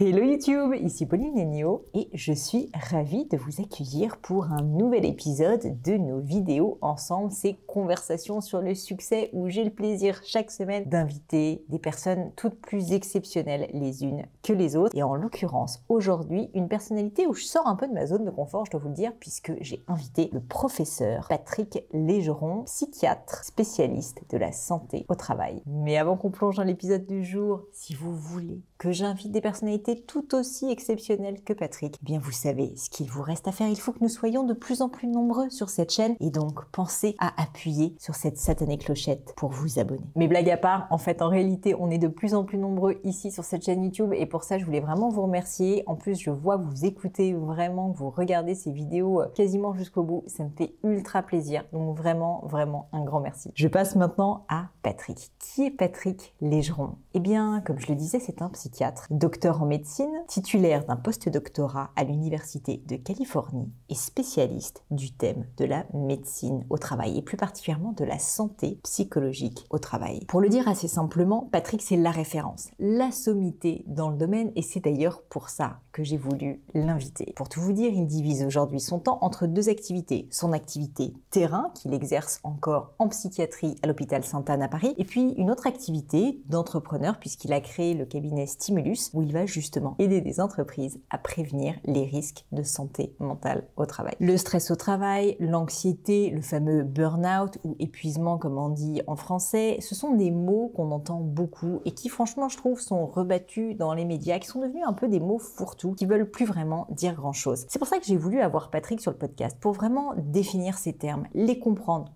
Hello YouTube, ici Pauline Léniaud et je suis ravie de vous accueillir pour un nouvel épisode de nos vidéos ensemble, ces conversations sur le succès où j'ai le plaisir chaque semaine d'inviter des personnes toutes plus exceptionnelles les unes que les autres. Et en l'occurrence, aujourd'hui, une personnalité où je sors un peu de ma zone de confort, je dois vous le dire, puisque j'ai invité le professeur Patrick Légeron, psychiatre spécialiste de la santé au travail. Mais avant qu'on plonge dans l'épisode du jour, si vous voulez que j'invite des personnalités tout aussi exceptionnelles que Patrick, eh bien vous savez ce qu'il vous reste à faire. Il faut que nous soyons de plus en plus nombreux sur cette chaîne et donc pensez à appuyer sur cette satanée clochette pour vous abonner. Mais blague à part, en réalité, on est de plus en plus nombreux ici sur cette chaîne YouTube et pour ça, je voulais vraiment vous remercier. En plus, je vois que vous écoutez vraiment, que vous regardez ces vidéos quasiment jusqu'au bout. Ça me fait ultra plaisir. Donc vraiment, vraiment un grand merci. Je passe maintenant à Patrick. Qui est Patrick Légeron? Eh bien, comme je le disais, c'est un psychiatre, docteur en médecine, titulaire d'un post-doctorat à l'Université de Californie et spécialiste du thème de la médecine au travail et plus particulièrement de la santé psychologique au travail. Pour le dire assez simplement, Patrick, c'est la référence, la sommité dans le domaine et c'est d'ailleurs pour ça que j'ai voulu l'inviter. Pour tout vous dire, il divise aujourd'hui son temps entre deux activités. Son activité terrain, qu'il exerce encore en psychiatrie à l'hôpital Sainte-Anne à Paris, et puis une autre activité d'entrepreneur puisqu'il a créé le cabinet Stimulus où il va justement aider des entreprises à prévenir les risques de santé mentale au travail. Le stress au travail, l'anxiété, le fameux burn-out ou épuisement comme on dit en français, ce sont des mots qu'on entend beaucoup et qui franchement je trouve sont rebattus dans les médias, qui sont devenus un peu des mots fourre-tout, qui veulent plus vraiment dire grand-chose. C'est pour ça que j'ai voulu avoir Patrick sur le podcast, pour vraiment définir ces termes, les comprendre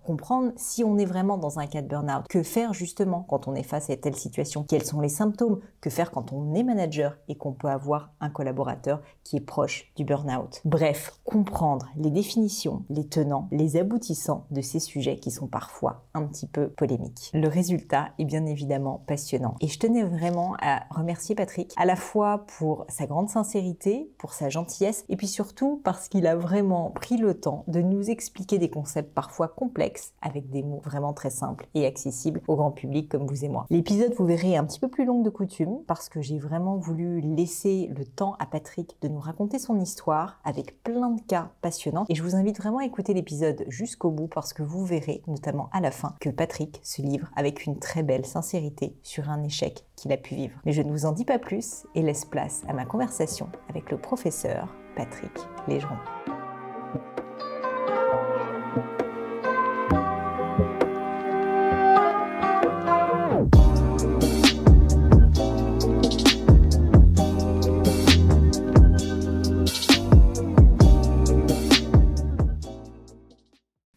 si on est vraiment dans un cas de burn-out, que faire justement quand on est face à telle situation, quels sont les symptômes, que faire quand on est manager et qu'on peut avoir un collaborateur qui est proche du burn-out. Bref, comprendre les définitions, les tenants, les aboutissants de ces sujets qui sont parfois un petit peu polémiques. Le résultat est bien évidemment passionnant. Et je tenais vraiment à remercier Patrick, à la fois pour sa grande sincérité, pour sa gentillesse, et puis surtout parce qu'il a vraiment pris le temps de nous expliquer des concepts parfois complexes avec des mots vraiment très simples et accessibles au grand public comme vous et moi. L'épisode, vous verrez, est un petit peu plus long de coutume parce que j'ai vraiment voulu laisser le temps à Patrick de nous raconter son histoire avec plein de cas passionnants et je vous invite vraiment à écouter l'épisode jusqu'au bout parce que vous verrez, notamment à la fin, que Patrick se livre avec une très belle sincérité sur un échec qu'il a pu vivre. Mais je ne vous en dis pas plus et laisse place à ma conversation avec le professeur Patrick Légeron.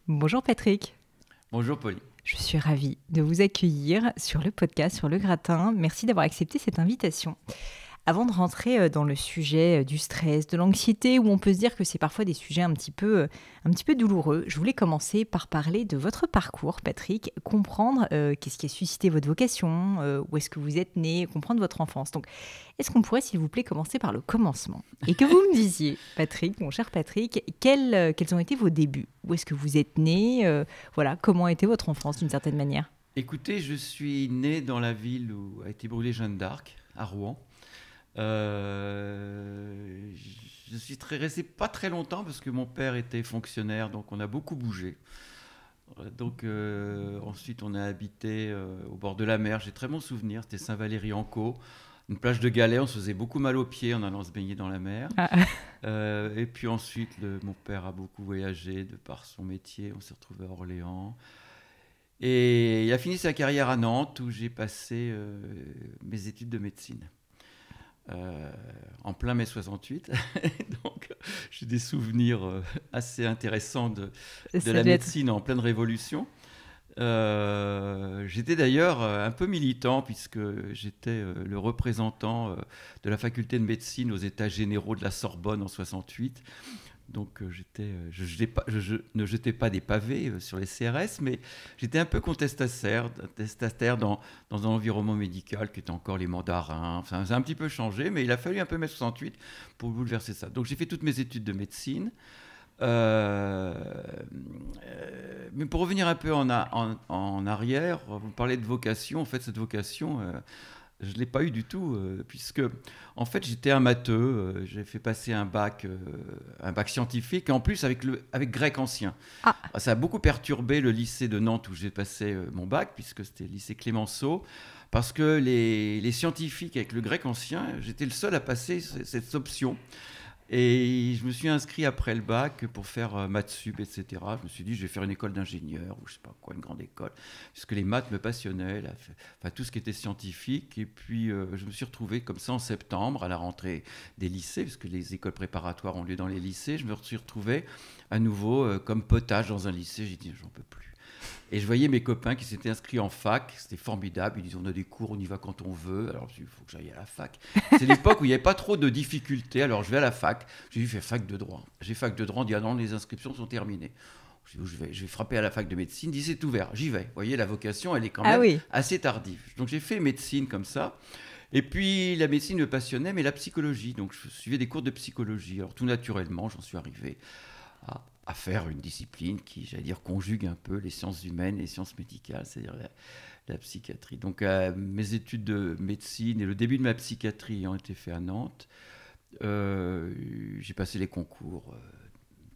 Bonjour Patrick. Bonjour Pauline. Je suis ravie de vous accueillir sur le podcast, sur Le Gratin. Merci d'avoir accepté cette invitation. Avant de rentrer dans le sujet du stress, de l'anxiété, où on peut se dire que c'est parfois des sujets un petit peu douloureux, je voulais commencer par parler de votre parcours, Patrick, comprendre qu'est-ce qui a suscité votre vocation, où est-ce que vous êtes né, comprendre votre enfance. Donc, est-ce qu'on pourrait, s'il vous plaît, commencer par le commencement et que vous me disiez, Patrick, mon cher Patrick, quels ont été vos débuts? Où est-ce que vous êtes né? Voilà, comment a été votre enfance d'une certaine manière? Écoutez, je suis né dans la ville où a été brûlée Jeanne d'Arc, à Rouen. Je suis resté pas très longtemps parce que mon père était fonctionnaire, donc on a beaucoup bougé. Donc ensuite on a habité au bord de la mer. J'ai très bon souvenir, c'était Saint-Valery-en-Caux, une plage de galets. On se faisait beaucoup mal aux pieds en allant se baigner dans la mer. Et puis ensuite mon père a beaucoup voyagé de par son métier. On s'est retrouvé à Orléans. Et il a fini sa carrière à Nantes où j'ai passé mes études de médecine. En plein mai 68, donc j'ai des souvenirs assez intéressants de la médecine en pleine révolution. J'étais d'ailleurs un peu militant puisque j'étais le représentant de la faculté de médecine aux États généraux de la Sorbonne en 68. Donc je ne jetais pas des pavés sur les CRS, mais j'étais un peu contestataire dans un environnement médical qui était encore les mandarins. Enfin, ça a un petit peu changé, mais il a fallu un peu mai 68 pour bouleverser ça. Donc j'ai fait toutes mes études de médecine. Mais pour revenir un peu en arrière, vous parlez de vocation. En fait, cette vocation, Je ne l'ai pas eu du tout, puisque en fait j'étais un matheux, j'ai fait passer un bac scientifique, et en plus avec grec ancien. Ah. Ça a beaucoup perturbé le lycée de Nantes où j'ai passé mon bac, puisque c'était le lycée Clémenceau, parce que les scientifiques avec le grec ancien, j'étais le seul à passer cette option. Et je me suis inscrit après le bac pour faire maths sup, etc. Je me suis dit, je vais faire une école d'ingénieur ou je sais pas quoi, une grande école, puisque les maths me passionnaient, enfin, tout ce qui était scientifique. Et puis, je me suis retrouvé comme ça en septembre, à la rentrée des lycées, puisque les écoles préparatoires ont lieu dans les lycées. Je me suis retrouvé à nouveau comme potage dans un lycée. J'ai dit, j'en peux plus. Et je voyais mes copains qui s'étaient inscrits en fac, c'était formidable. Ils disaient, on a des cours, on y va quand on veut. Alors je dis, il faut que j'aille à la fac. C'est l'époque où il n'y avait pas trop de difficultés. Alors je vais à la fac. J'ai dit, fais fac de droit. J'ai fac de droit, on dit, ah non, les inscriptions sont terminées. Je dis, je vais frapper à la fac de médecine. Il dit, c'est ouvert, j'y vais. Vous voyez, la vocation, elle est quand même assez tardive. Donc j'ai fait médecine comme ça. Et puis la médecine me passionnait, mais la psychologie. Donc je suivais des cours de psychologie. Alors tout naturellement, j'en suis arrivé à faire une discipline qui, j'allais dire, conjugue un peu les sciences humaines et les sciences médicales, c'est-à-dire la psychiatrie. Donc mes études de médecine et le début de ma psychiatrie ont été faits à Nantes. J'ai passé les concours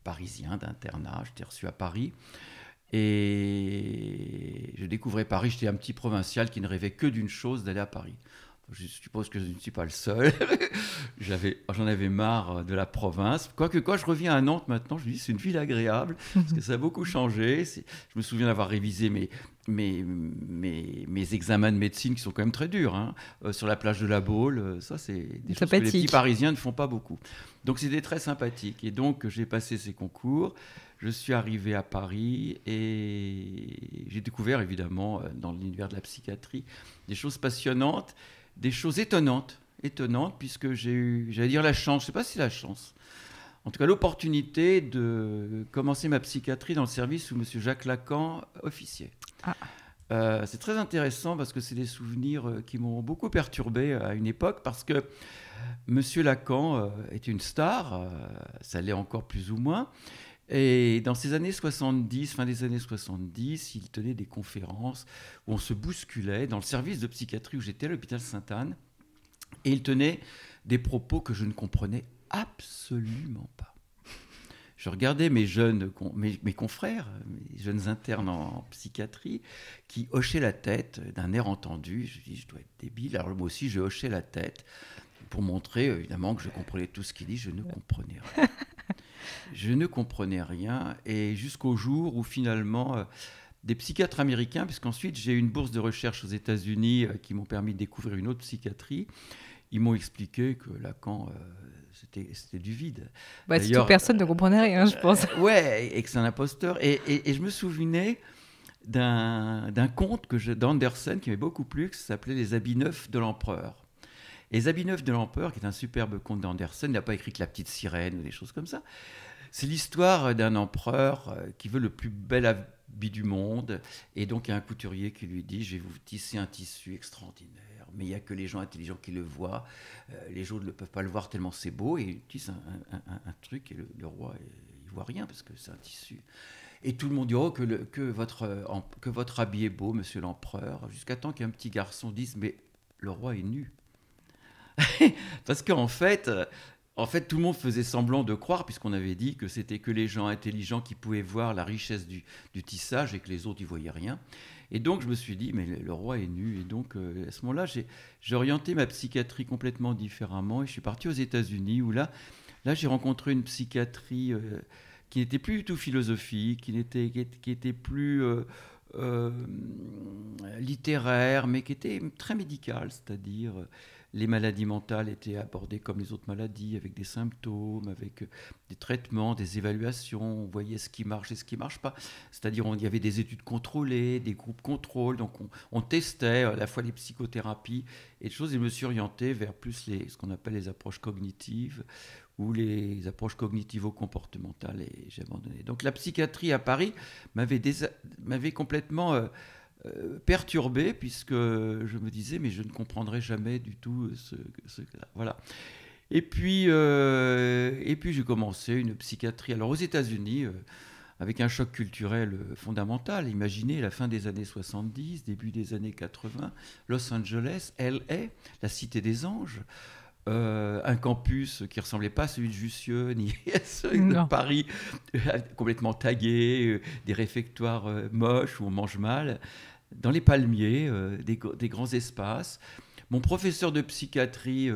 parisiens d'internat, j'étais reçu à Paris. Et je découvrais Paris, j'étais un petit provincial qui ne rêvait que d'une chose, d'aller à Paris. Je suppose que je ne suis pas le seul. J'en avais marre de la province. Quoique quand je reviens à Nantes maintenant, je me dis c'est une ville agréable, parce que ça a beaucoup changé. Je me souviens d'avoir révisé mes examens de médecine qui sont quand même très durs, hein, sur la plage de la Baule. Ça, c'est des choses que les petits Parisiens ne font pas beaucoup. Donc c'était très sympathique. Et donc j'ai passé ces concours. Je suis arrivé à Paris et j'ai découvert évidemment dans l'univers de la psychiatrie des choses passionnantes, des choses étonnantes puisque j'ai eu, j'allais dire la chance, je ne sais pas si la chance, en tout cas l'opportunité de commencer ma psychiatrie dans le service où M. Jacques Lacan officiait. Ah. C'est très intéressant parce que c'est des souvenirs qui m'ont beaucoup perturbé à une époque parce que M. Lacan était une star, ça l'est encore plus ou moins. Et dans ces années 70, fin des années 70, il tenait des conférences où on se bousculait dans le service de psychiatrie où j'étais à l'hôpital Sainte-Anne. Et il tenait des propos que je ne comprenais absolument pas. Je regardais mes confrères, mes jeunes internes en psychiatrie, qui hochaient la tête d'un air entendu. Je dis, je dois être débile. Alors moi aussi, je hochais la tête pour montrer évidemment que je comprenais tout ce qu'il dit. Je ne comprenais rien. Je ne comprenais rien, et jusqu'au jour où finalement des psychiatres américains, puisqu'ensuite j'ai eu une bourse de recherche aux États-Unis qui m'ont permis de découvrir une autre psychiatrie, ils m'ont expliqué que Lacan c'était du vide. Surtout personne ne comprenait rien, je pense. Ouais, et que c'est un imposteur. Et je me souvenais d'un conte d'Andersen qui m'avait beaucoup plu, qui s'appelait Les habits neufs de l'empereur. Et Les habits neufs de l'empereur, qui est un superbe conte d'Andersen, il n'a pas écrit que La petite sirène ou des choses comme ça. C'est l'histoire d'un empereur qui veut le plus bel habit du monde. Et donc, il y a un couturier qui lui dit « Je vais vous tisser un tissu extraordinaire, mais il n'y a que les gens intelligents qui le voient. Les autres ne peuvent pas le voir tellement c'est beau. » Et il tisse un truc et le roi, il ne voit rien parce que c'est un tissu. Et tout le monde dit « Oh, que votre habit est beau, monsieur l'empereur. » Jusqu'à temps qu'un petit garçon dise « Mais le roi est nu. » Parce qu'en fait, tout le monde faisait semblant de croire, puisqu'on avait dit que c'était que les gens intelligents qui pouvaient voir la richesse du tissage et que les autres n'y voyaient rien. Et donc, je me suis dit, mais le roi est nu. Et donc, à ce moment-là, j'ai orienté ma psychiatrie complètement différemment. Et je suis parti aux États-Unis, où là j'ai rencontré une psychiatrie qui n'était plus du tout philosophique, qui était plus littéraire, mais qui était très médicale, c'est-à-dire les maladies mentales étaient abordées comme les autres maladies, avec des symptômes, avec des traitements, des évaluations, on voyait ce qui marche et ce qui ne marche pas. C'est-à-dire il y avait des études contrôlées, des groupes contrôles, donc on testait à la fois les psychothérapies et des choses, et je me suis orienté vers plus ce qu'on appelle les approches cognitives ou les approches cognitivo-comportementales, et j'ai abandonné. Donc la psychiatrie à Paris m'avait complètement perturbé, puisque je me disais mais je ne comprendrai jamais du tout voilà. Et puis j'ai commencé une psychiatrie alors aux États-Unis avec un choc culturel fondamental. Imaginez la fin des années 70, début des années 80, Los Angeles, LA, la cité des anges. Un campus qui ressemblait pas à celui de Jussieu ni à celui de Paris, complètement tagué, des réfectoires moches où on mange mal, dans les palmiers, des grands espaces. Mon professeur de psychiatrie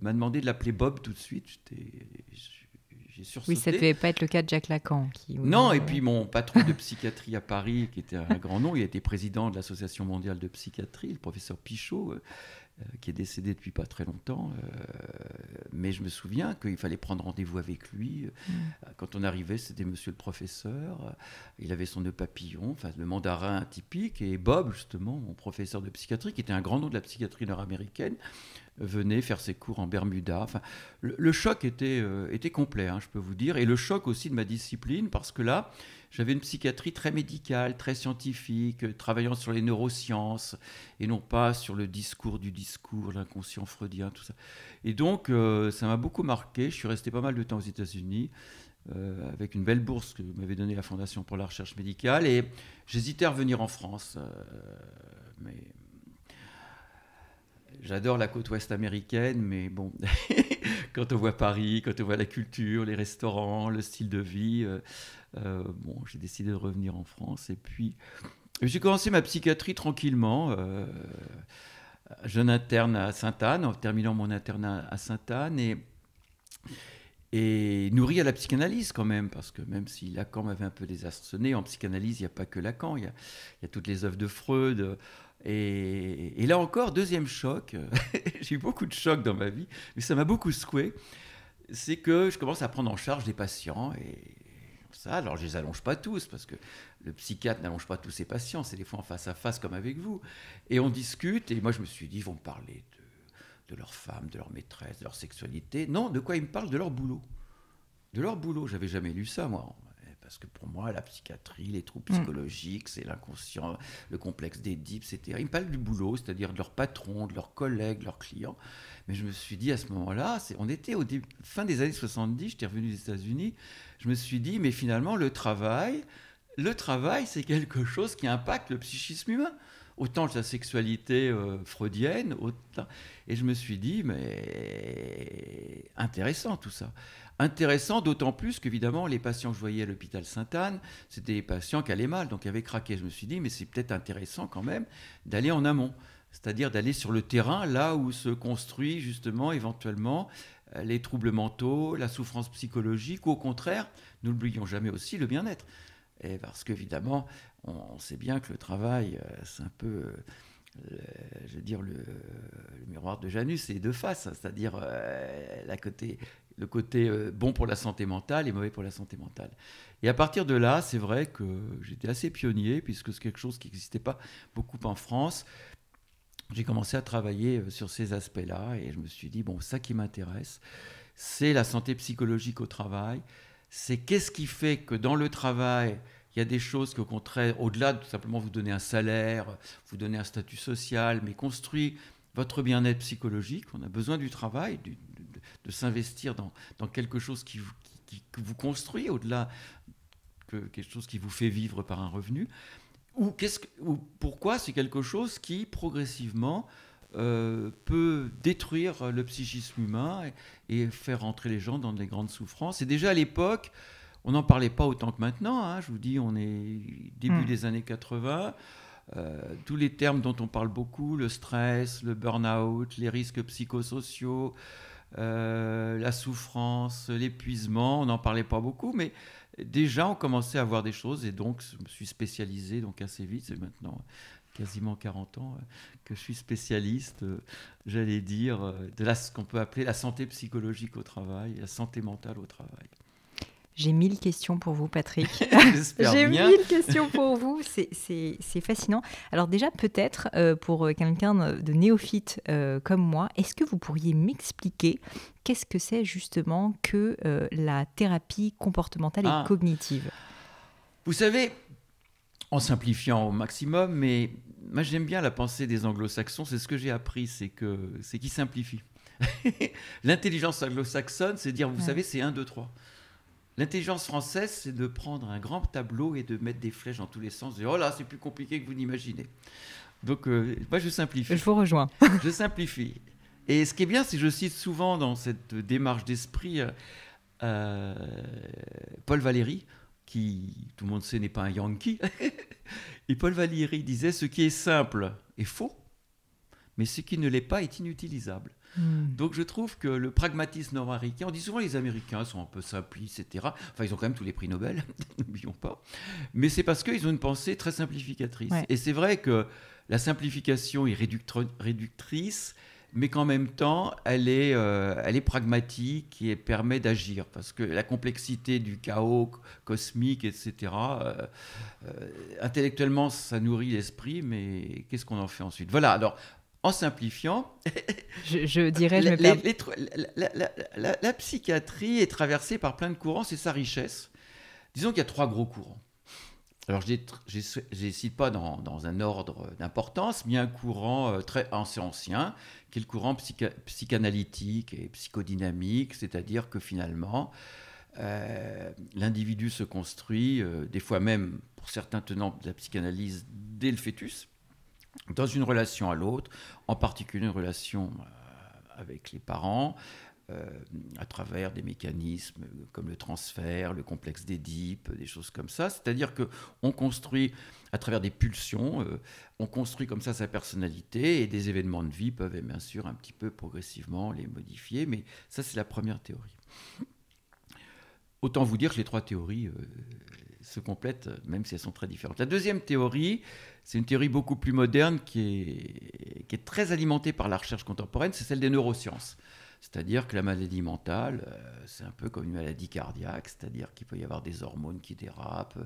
m'a demandé de l'appeler Bob tout de suite. J'ai sursauté. Oui, ça ne devait pas être le cas de Jacques Lacan. Non, et puis mon patron de psychiatrie à Paris, qui était un grand nom, il a été président de l'Association mondiale de psychiatrie, le professeur Pichot, qui est décédé depuis pas très longtemps. Mais je me souviens qu'il fallait prendre rendez-vous avec lui. Quand on arrivait, c'était monsieur le professeur. Il avait son nœud papillon, enfin, le mandarin typique. Et Bob, justement, mon professeur de psychiatrie, qui était un grand nom de la psychiatrie nord-américaine, venait faire ses cours en Bermuda. Enfin, le choc était complet, hein, je peux vous dire. Et le choc aussi de ma discipline, parce que là, j'avais une psychiatrie très médicale, très scientifique, travaillant sur les neurosciences, et non pas sur le discours du discours, l'inconscient freudien, tout ça. Et donc, ça m'a beaucoup marqué. Je suis resté pas mal de temps aux États-Unis, avec une belle bourse que m'avait donnée la Fondation pour la recherche médicale. Et j'hésitais à revenir en France. Mais j'adore la côte ouest américaine, mais bon, quand on voit Paris, quand on voit la culture, les restaurants, le style de vie, bon, j'ai décidé de revenir en France. Et puis, j'ai commencé ma psychiatrie tranquillement. Jeune interne à Sainte-Anne, en terminant mon internat à Sainte-Anne, et nourri à la psychanalyse quand même, parce que même si Lacan m'avait un peu désarçonné, en psychanalyse, il n'y a pas que Lacan, il y a toutes les œuvres de Freud. Et là encore, deuxième choc, j'ai eu beaucoup de chocs dans ma vie, mais ça m'a beaucoup secoué, c'est que je commence à prendre en charge des patients, et ça, alors je les allonge pas tous, parce que le psychiatre n'allonge pas tous ses patients, c'est des fois en face à face comme avec vous, et on discute, et moi je me suis dit, ils vont me parler de leur femme, de leur maîtresse, de leur sexualité. Non, de quoi ils me parlent? De leur boulot. De leur boulot, j'avais jamais lu ça, moi. Parce que pour moi, la psychiatrie, les troubles psychologiques, c'est l'inconscient, le complexe d'Édipe, etc. Ils me parlent du boulot, c'est-à-dire de leurs patrons, de leurs collègues, de leurs clients. Mais je me suis dit à ce moment-là, on était fin des années 70, j'étais revenu des États-Unis, je me suis dit, mais finalement, le travail, c'est quelque chose qui impacte le psychisme humain. Autant que la sexualité freudienne, autant... Et je me suis dit, mais intéressant tout ça. Intéressant, d'autant plus qu'évidemment, les patients que je voyais à l'hôpital Sainte-Anne, c'était des patients qui allaient mal, donc qui avaient craqué. Je me suis dit, mais c'est peut-être intéressant quand même d'aller en amont, c'est-à-dire d'aller sur le terrain, là où se construit justement, éventuellement, les troubles mentaux, la souffrance psychologique, ou au contraire, n'oublions jamais aussi le bien-être. Et parce qu'évidemment, on sait bien que le travail, c'est un peu... je veux dire, le miroir de Janus, c'est les deux faces, c'est-à-dire le côté bon pour la santé mentale et mauvais pour la santé mentale. Et à partir de là, c'est vrai que j'étais assez pionnier, puisque c'est quelque chose qui n'existait pas beaucoup en France. J'ai commencé à travailler sur ces aspects-là, et je me suis dit, bon, ça qui m'intéresse, c'est la santé psychologique au travail. C'est qu'est-ce qui fait que dans le travail, il y a des choses qui, au contraire, au-delà de tout simplement vous donner un salaire, vous donner un statut social, mais construit votre bien-être psychologique. On a besoin du travail, de s'investir dans quelque chose qui vous construit, au-delà que quelque chose qui vous fait vivre par un revenu. Ou pourquoi c'est quelque chose qui, progressivement, peut détruire le psychisme humain et faire rentrer les gens dans des grandes souffrances. Et déjà à l'époque, on n'en parlait pas autant que maintenant, hein. Je vous dis, on est début des années 80. Tous les termes dont on parle beaucoup, le stress, le burn-out, les risques psychosociaux, la souffrance, l'épuisement, on n'en parlait pas beaucoup, mais déjà on commençait à voir des choses, et donc je me suis spécialisé donc assez vite, c'est maintenant quasiment 40 ans que je suis spécialiste, j'allais dire, de ce qu'on peut appeler la santé psychologique au travail, la santé mentale au travail. J'ai 1000 questions pour vous, Patrick. J'ai 1000 questions pour vous. C'est fascinant. Alors déjà, peut-être, pour quelqu'un de néophyte comme moi, est-ce que vous pourriez m'expliquer qu'est-ce que c'est justement que la thérapie comportementale et cognitive? Vous savez, en simplifiant au maximum, mais moi j'aime bien la pensée des anglo-saxons, c'est ce que j'ai appris, c'est qu'ils simplifient. L'intelligence anglo-saxonne, c'est dire, vous savez, c'est 1, 2, 3. L'intelligence française, c'est de prendre un grand tableau et de mettre des flèches dans tous les sens. Et oh là, c'est plus compliqué que vous n'imaginez. Donc, moi, je simplifie. Je vous rejoins. Je simplifie. Et ce qui est bien, c'est que je cite souvent dans cette démarche d'esprit Paul Valéry, qui, tout le monde sait, n'est pas un Yankee. Et Paul Valéry disait « Ce qui est simple est faux, mais ce qui ne l'est pas est inutilisable ». Donc je trouve que le pragmatisme nord-américain, on dit souvent les Américains sont un peu simplistes, etc. Enfin, ils ont quand même tous les prix Nobel, n'oublions pas. Mais c'est parce qu'ils ont une pensée très simplificatrice. Ouais. Et c'est vrai que la simplification est réductrice, mais qu'en même temps, elle est pragmatique et elle permet d'agir. Parce que la complexité du chaos cosmique, etc., intellectuellement, ça nourrit l'esprit, mais qu'est-ce qu'on en fait ensuite? Voilà, alors, en simplifiant, je dirais, la psychiatrie est traversée par plein de courants, c'est sa richesse. Disons qu'il y a 3 gros courants. Alors, je ne cite pas dans un ordre d'importance, mais il y a un courant très ancien, qui est le courant psychanalytique et psychodynamique, c'est-à-dire que finalement, l'individu se construit, des fois même, pour certains tenants de la psychanalyse, dès le fœtus, dans une relation à l'autre, en particulier une relation avec les parents, à travers des mécanismes comme le transfert, le complexe d'Édipe, des choses comme ça. C'est-à-dire qu'on construit à travers des pulsions, on construit comme ça sa personnalité, et des événements de vie peuvent bien sûr un petit peu progressivement les modifier, mais ça c'est la première théorie. Autant vous dire que les 3 théories se complètent, même si elles sont très différentes. La deuxième théorie, c'est une théorie beaucoup plus moderne qui est très alimentée par la recherche contemporaine, c'est celle des neurosciences. C'est-à-dire que la maladie mentale, c'est un peu comme une maladie cardiaque, c'est-à-dire qu'il peut y avoir des hormones qui dérapent,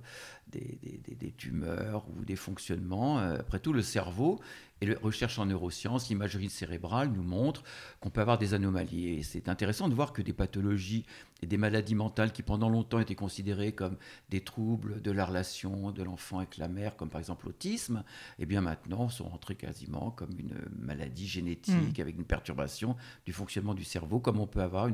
des tumeurs ou des fonctionnements. Après tout, le cerveau et la recherche en neurosciences, l'imagerie cérébrale nous montre qu'on peut avoir des anomalies. Et c'est intéressant de voir que des pathologies et des maladies mentales qui pendant longtemps étaient considérées comme des troubles de la relation de l'enfant avec la mère, comme par exemple l'autisme, eh bien maintenant sont rentrées quasiment comme une maladie génétique avec une perturbation du fonctionnement du cerveau, comme on peut avoir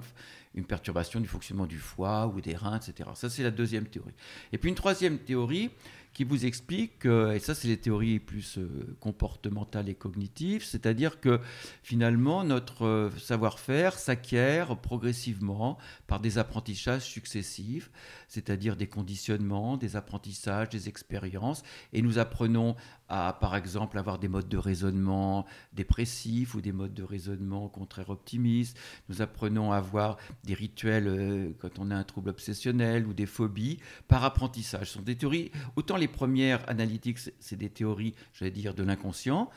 une perturbation du fonctionnement du foie ou des reins, etc. Ça, c'est la deuxième théorie. Et puis une troisième théorie qui vous explique, et ça c'est les théories plus comportementales et cognitives, c'est-à-dire que finalement notre savoir-faire s'acquiert progressivement par des apprentissages successifs, c'est-à-dire des conditionnements, des apprentissages, des expériences, et nous apprenons à, par exemple, avoir des modes de raisonnement dépressifs ou des modes de raisonnement contraire optimistes. Nous apprenons à avoir des rituels quand on a un trouble obsessionnel ou des phobies par apprentissage. Ce sont des théories, autant les premières analytiques, c'est des théories, j'allais dire, de l'inconscient.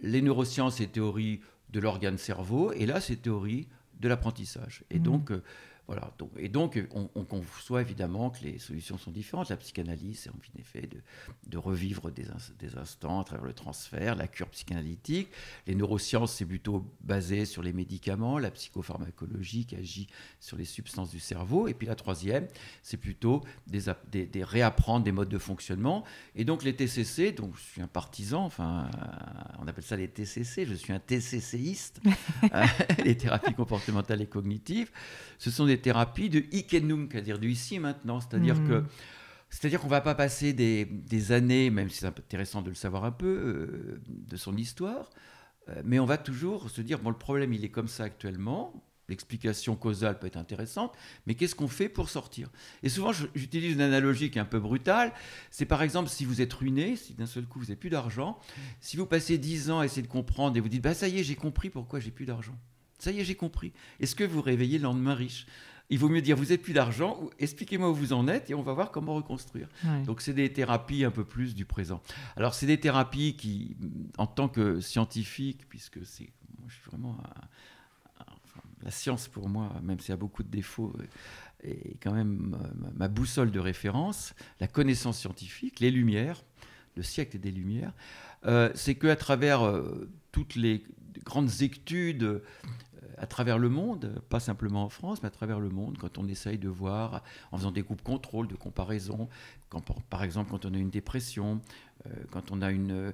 Les neurosciences, c'est des théories de l'organe cerveau. Et là, c'est théories de l'apprentissage. Et donc... Voilà, donc on conçoit évidemment que les solutions sont différentes. La psychanalyse, c'est en effet de revivre des instants à travers le transfert, la cure psychanalytique. Les neurosciences, c'est plutôt basé sur les médicaments. La psychopharmacologie qui agit sur les substances du cerveau. Et puis la troisième, c'est plutôt des réapprendre des modes de fonctionnement. Et donc les TCC, donc je suis un partisan, enfin on appelle ça les TCC, je suis un TCCiste, les thérapies comportementales et cognitives. Ce sont des thérapies de hic et nunc, c'est-à-dire du ici et maintenant. C'est-à-dire qu'on ne va pas passer des années, même si c'est intéressant de le savoir un peu, de son histoire, mais on va toujours se dire, bon, le problème, il est comme ça actuellement, l'explication causale peut être intéressante, mais qu'est-ce qu'on fait pour sortir? Et souvent, j'utilise une analogie qui est un peu brutale. C'est par exemple, si vous êtes ruiné, si d'un seul coup, vous n'avez plus d'argent, si vous passez 10 ans à essayer de comprendre et vous dites, bah, ça y est, j'ai compris pourquoi j'ai plus d'argent. Ça y est, j'ai compris. Est-ce que vous réveillez le lendemain riche? Il vaut mieux dire, vous n'avez plus d'argent, ou expliquez-moi où vous en êtes et on va voir comment reconstruire. Ouais. Donc, c'est des thérapies un peu plus du présent. Alors, c'est des thérapies qui, en tant que scientifique, puisque moi, je suis vraiment... la science, pour moi, même s'il y a beaucoup de défauts, est quand même ma boussole de référence. La connaissance scientifique, les Lumières, le siècle des Lumières, c'est qu'à travers toutes les grandes études à travers le monde, pas simplement en France, mais à travers le monde, quand on essaye de voir, en faisant des groupes contrôle, de comparaison, par exemple quand on a une dépression, quand on a une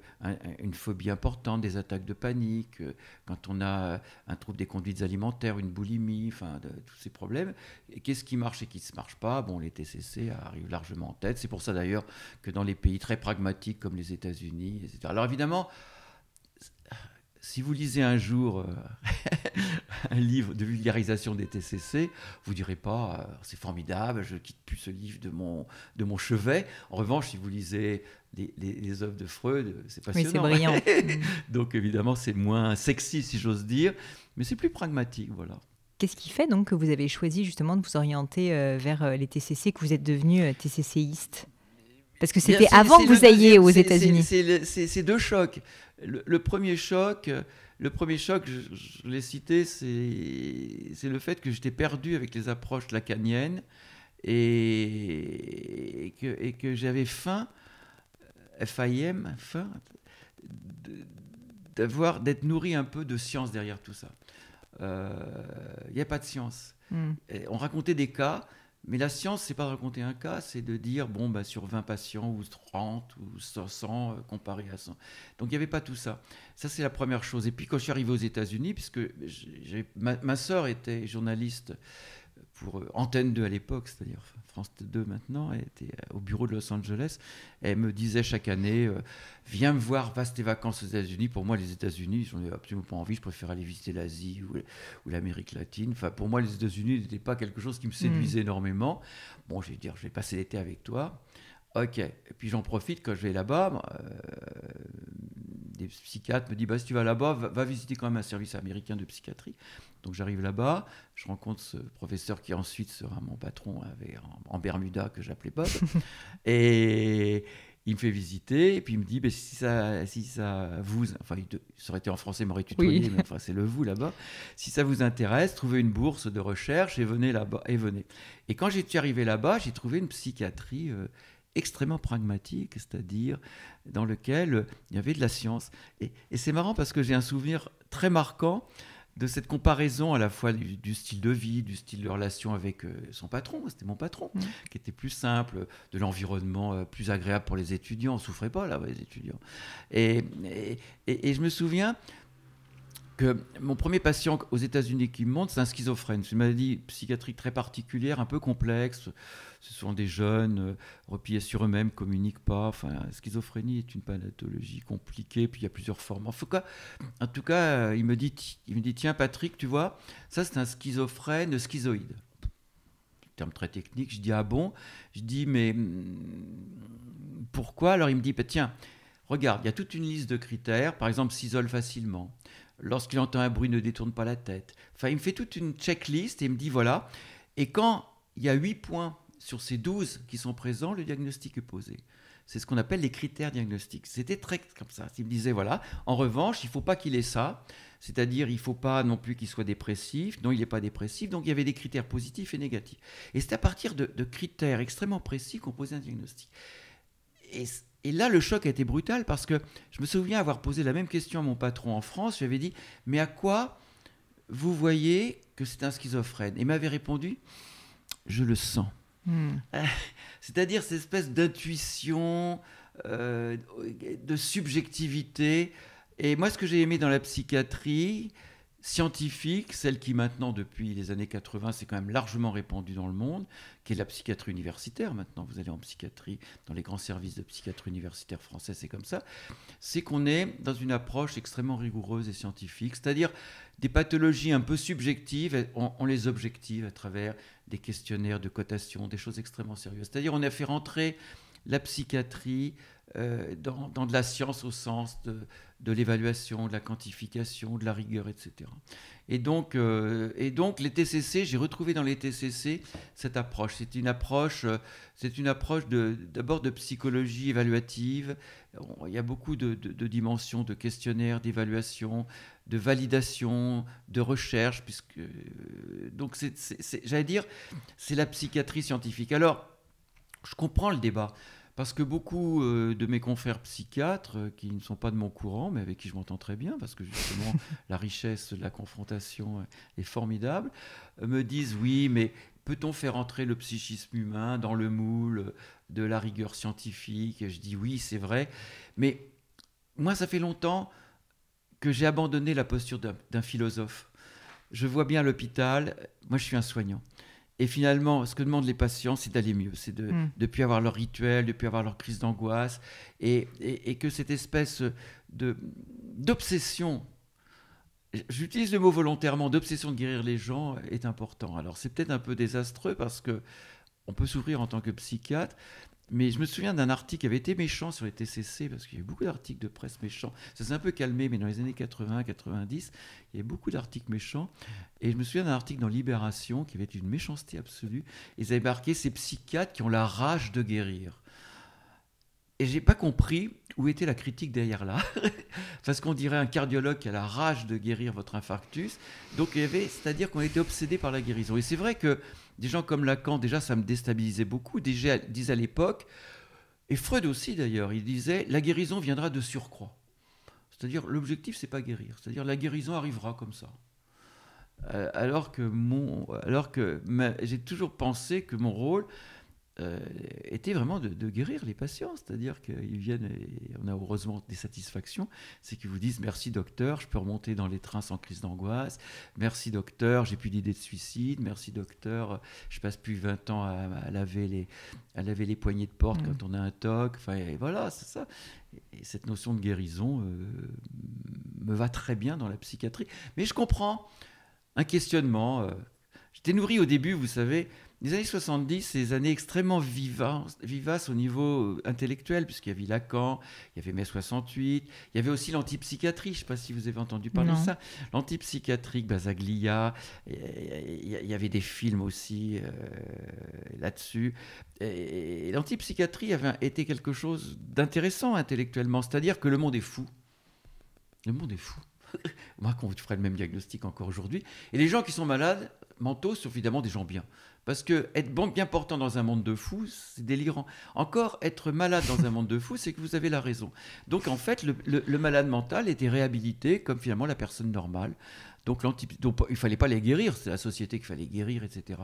phobie importante, des attaques de panique, quand on a un trouble des conduites alimentaires, une boulimie, enfin tous ces problèmes, et qu'est-ce qui marche et qui ne marche pas? Bon, les TCC arrivent largement en tête. C'est pour ça d'ailleurs que dans les pays très pragmatiques comme les États-Unis, etc. Alors évidemment, si vous lisez un jour un livre de vulgarisation des TCC, vous ne direz pas c'est formidable, je ne quitte plus ce livre de mon chevet. En revanche, si vous lisez les œuvres de Freud, c'est passionnant. Oui, c'est brillant. Donc évidemment, c'est moins sexy, si j'ose dire, mais c'est plus pragmatique, voilà. Qu'est-ce qui fait donc que vous avez choisi justement de vous orienter vers les TCC, que vous êtes devenu TCCiste? Parce que c'était avant que vous ayez aux États-Unis. C'est deux chocs. Le premier choc, je l'ai cité, c'est le fait que j'étais perdu avec les approches lacaniennes et que j'avais faim, FAIM, d'être nourri un peu de science derrière tout ça. Il n'y a pas de science. On racontait des cas. Mais la science, c'est pas de raconter un cas, c'est de dire, bon, bah, sur 20 patients, ou 30, ou 100, comparé à 100. Donc, il n'y avait pas tout ça. Ça, c'est la première chose. Et puis, quand je suis arrivé aux États-Unis, puisque ma sœur était journaliste pour Antenne 2 à l'époque, c'est-à-dire France 2 maintenant, elle était au bureau de Los Angeles. Elle me disait chaque année, viens me voir, passe tes vacances aux États-Unis. Pour moi, les États-Unis, j'en ai absolument pas envie. Je préfère aller visiter l'Asie ou l'Amérique latine. Enfin, pour moi, les États-Unis n'étaient pas quelque chose qui me séduisait énormément. Bon, je vais dire, je vais passer l'été avec toi. Ok. Et puis j'en profite quand je vais là-bas. Des psychiatres me disent, bah, si tu vas là-bas, va visiter quand même un service américain de psychiatrie. Donc j'arrive là-bas, je rencontre ce professeur qui ensuite sera mon patron en Bermuda, que j'appelais Bob. Et il me fait visiter, et puis il me dit, bah, si ça vous... Enfin, ça aurait été en français, il m'aurait tutoyé, oui. Mais enfin, c'est le vous là-bas. Si ça vous intéresse, trouvez une bourse de recherche et venez là-bas. Et quand j'étais arrivé là-bas, j'ai trouvé une psychiatrie extrêmement pragmatique, c'est-à-dire dans lequel il y avait de la science. Et c'est marrant parce que j'ai un souvenir très marquant de cette comparaison à la fois du style de vie, du style de relation avec son patron, c'était mon patron, qui était plus simple, de l'environnement plus agréable pour les étudiants, on ne souffrait pas là, les étudiants. Et je me souviens que mon premier patient aux États-Unis qui me montre, c'est un schizophrène. C'est une maladie psychiatrique très particulière, un peu complexe. Ce sont des jeunes repliés sur eux-mêmes, ne communiquent pas. Enfin, la schizophrénie est une pathologie compliquée, puis il y a plusieurs formes. En tout cas, il me dit, tiens Patrick, tu vois, ça c'est un schizophrène schizoïde. Terme très technique. Je dis, ah bon? Je dis, mais pourquoi? Alors il me dit, bah, tiens, regarde, il y a toute une liste de critères. Par exemple, s'isole facilement. Lorsqu'il entend un bruit, ne détourne pas la tête. Enfin, il me fait toute une checklist et il me dit, voilà. Et quand il y a 8 points sur ces 12 qui sont présents, le diagnostic est posé. C'est ce qu'on appelle les critères diagnostiques. C'était très comme ça. Il me disait, voilà, en revanche, il ne faut pas qu'il ait ça. C'est-à-dire, il ne faut pas non plus qu'il soit dépressif. Non, il n'est pas dépressif. Donc, il y avait des critères positifs et négatifs. Et c'est à partir de critères extrêmement précis qu'on posait un diagnostic. Et là, le choc a été brutal parce que je me souviens avoir posé la même question à mon patron en France. Je lui avais dit, mais à quoi vous voyez que c'est un schizophrène? Et il m'avait répondu, je le sens. C'est-à-dire cette espèce d'intuition, de subjectivité. Et moi, ce que j'ai aimé dans la psychiatrie scientifique, celle qui maintenant, depuis les années 80, c'est quand même largement répandue dans le monde, qui est la psychiatrie universitaire. Maintenant, vous allez en psychiatrie, dans les grands services de psychiatrie universitaire français, c'est comme ça. C'est qu'on est dans une approche extrêmement rigoureuse et scientifique, c'est-à-dire des pathologies un peu subjectives, on les objective à travers des questionnaires de cotation, des choses extrêmement sérieuses. C'est-à-dire on a fait rentrer la psychiatrie dans de la science au sens de l'évaluation, de la quantification, de la rigueur, etc. Et donc les TCC, j'ai retrouvé dans les TCC cette approche. C'est une approche d'abord de psychologie évaluative. Il y a beaucoup de dimensions, de questionnaires, d'évaluation, de validation, de recherche, donc j'allais dire, c'est la psychiatrie scientifique. Alors, je comprends le débat. Parce que beaucoup de mes confrères psychiatres, qui ne sont pas de mon courant, mais avec qui je m'entends très bien, parce que justement la richesse de la confrontation est formidable, me disent oui, mais peut-on faire entrer le psychisme humain dans le moule de la rigueur scientifique? Et je dis oui, c'est vrai, mais moi ça fait longtemps que j'ai abandonné la posture d'un philosophe. Je vois bien à l'hôpital, moi je suis un soignant. Et finalement, ce que demandent les patients, c'est d'aller mieux, c'est de ne plus avoir leur rituel, de ne plus avoir leur crise d'angoisse, et que cette espèce d'obsession, j'utilise le mot volontairement, d'obsession de guérir les gens est important. Alors c'est peut-être un peu désastreux parce que on peut souffrir en tant que psychiatre, mais je me souviens d'un article qui avait été méchant sur les TCC, parce qu'il y a eu beaucoup d'articles de presse méchants. Ça s'est un peu calmé, mais dans les années 80, 90, il y avait beaucoup d'articles méchants. Et je me souviens d'un article dans Libération qui avait une méchanceté absolue. Ils avaient marqué ces psychiatres qui ont la rage de guérir. Et j'ai pas compris où était la critique derrière là, parce qu'on dirait un cardiologue qui a la rage de guérir votre infarctus. Donc il y avait, c'est-à-dire qu'on était obsédé par la guérison. Et c'est vrai que des gens comme Lacan, déjà ça me déstabilisait beaucoup, déjà disaient à l'époque, et Freud aussi d'ailleurs, il disait la guérison viendra de surcroît. C'est-à-dire l'objectif c'est pas guérir, c'est-à-dire la guérison arrivera comme ça. Alors que j'ai toujours pensé que mon rôle était vraiment de guérir les patients, c'est-à-dire qu'ils viennent et on a heureusement des satisfactions, c'est qu'ils vous disent merci docteur, je peux remonter dans les trains sans crise d'angoisse, merci docteur, j'ai plus d'idée de suicide, merci docteur, je passe plus 20 ans à laver les poignées de porte quand on a un TOC, enfin et voilà, c'est ça. Et cette notion de guérison me va très bien dans la psychiatrie, mais je comprends un questionnement. J'étais nourri au début, vous savez. Les années 70, c'est des années extrêmement vivaces au niveau intellectuel, puisqu'il y avait Lacan, il y avait mai 68, il y avait aussi l'antipsychiatrie, je ne sais pas si vous avez entendu parler de ça, l'antipsychiatrie, Basaglia, il y avait des films aussi là-dessus. Et l'antipsychiatrie avait été quelque chose d'intéressant intellectuellement, c'est-à-dire que le monde est fou. Le monde est fou. Moi, qu'on ferait le même diagnostic encore aujourd'hui. Et les gens qui sont malades mentaux sont évidemment des gens bien. Parce que être bien portant dans un monde de fous, c'est délirant. Encore, être malade dans un monde de fous, c'est que vous avez la raison. Donc, en fait, le malade mental était réhabilité comme finalement la personne normale. Donc il ne fallait pas les guérir, c'est la société qu'il fallait guérir, etc.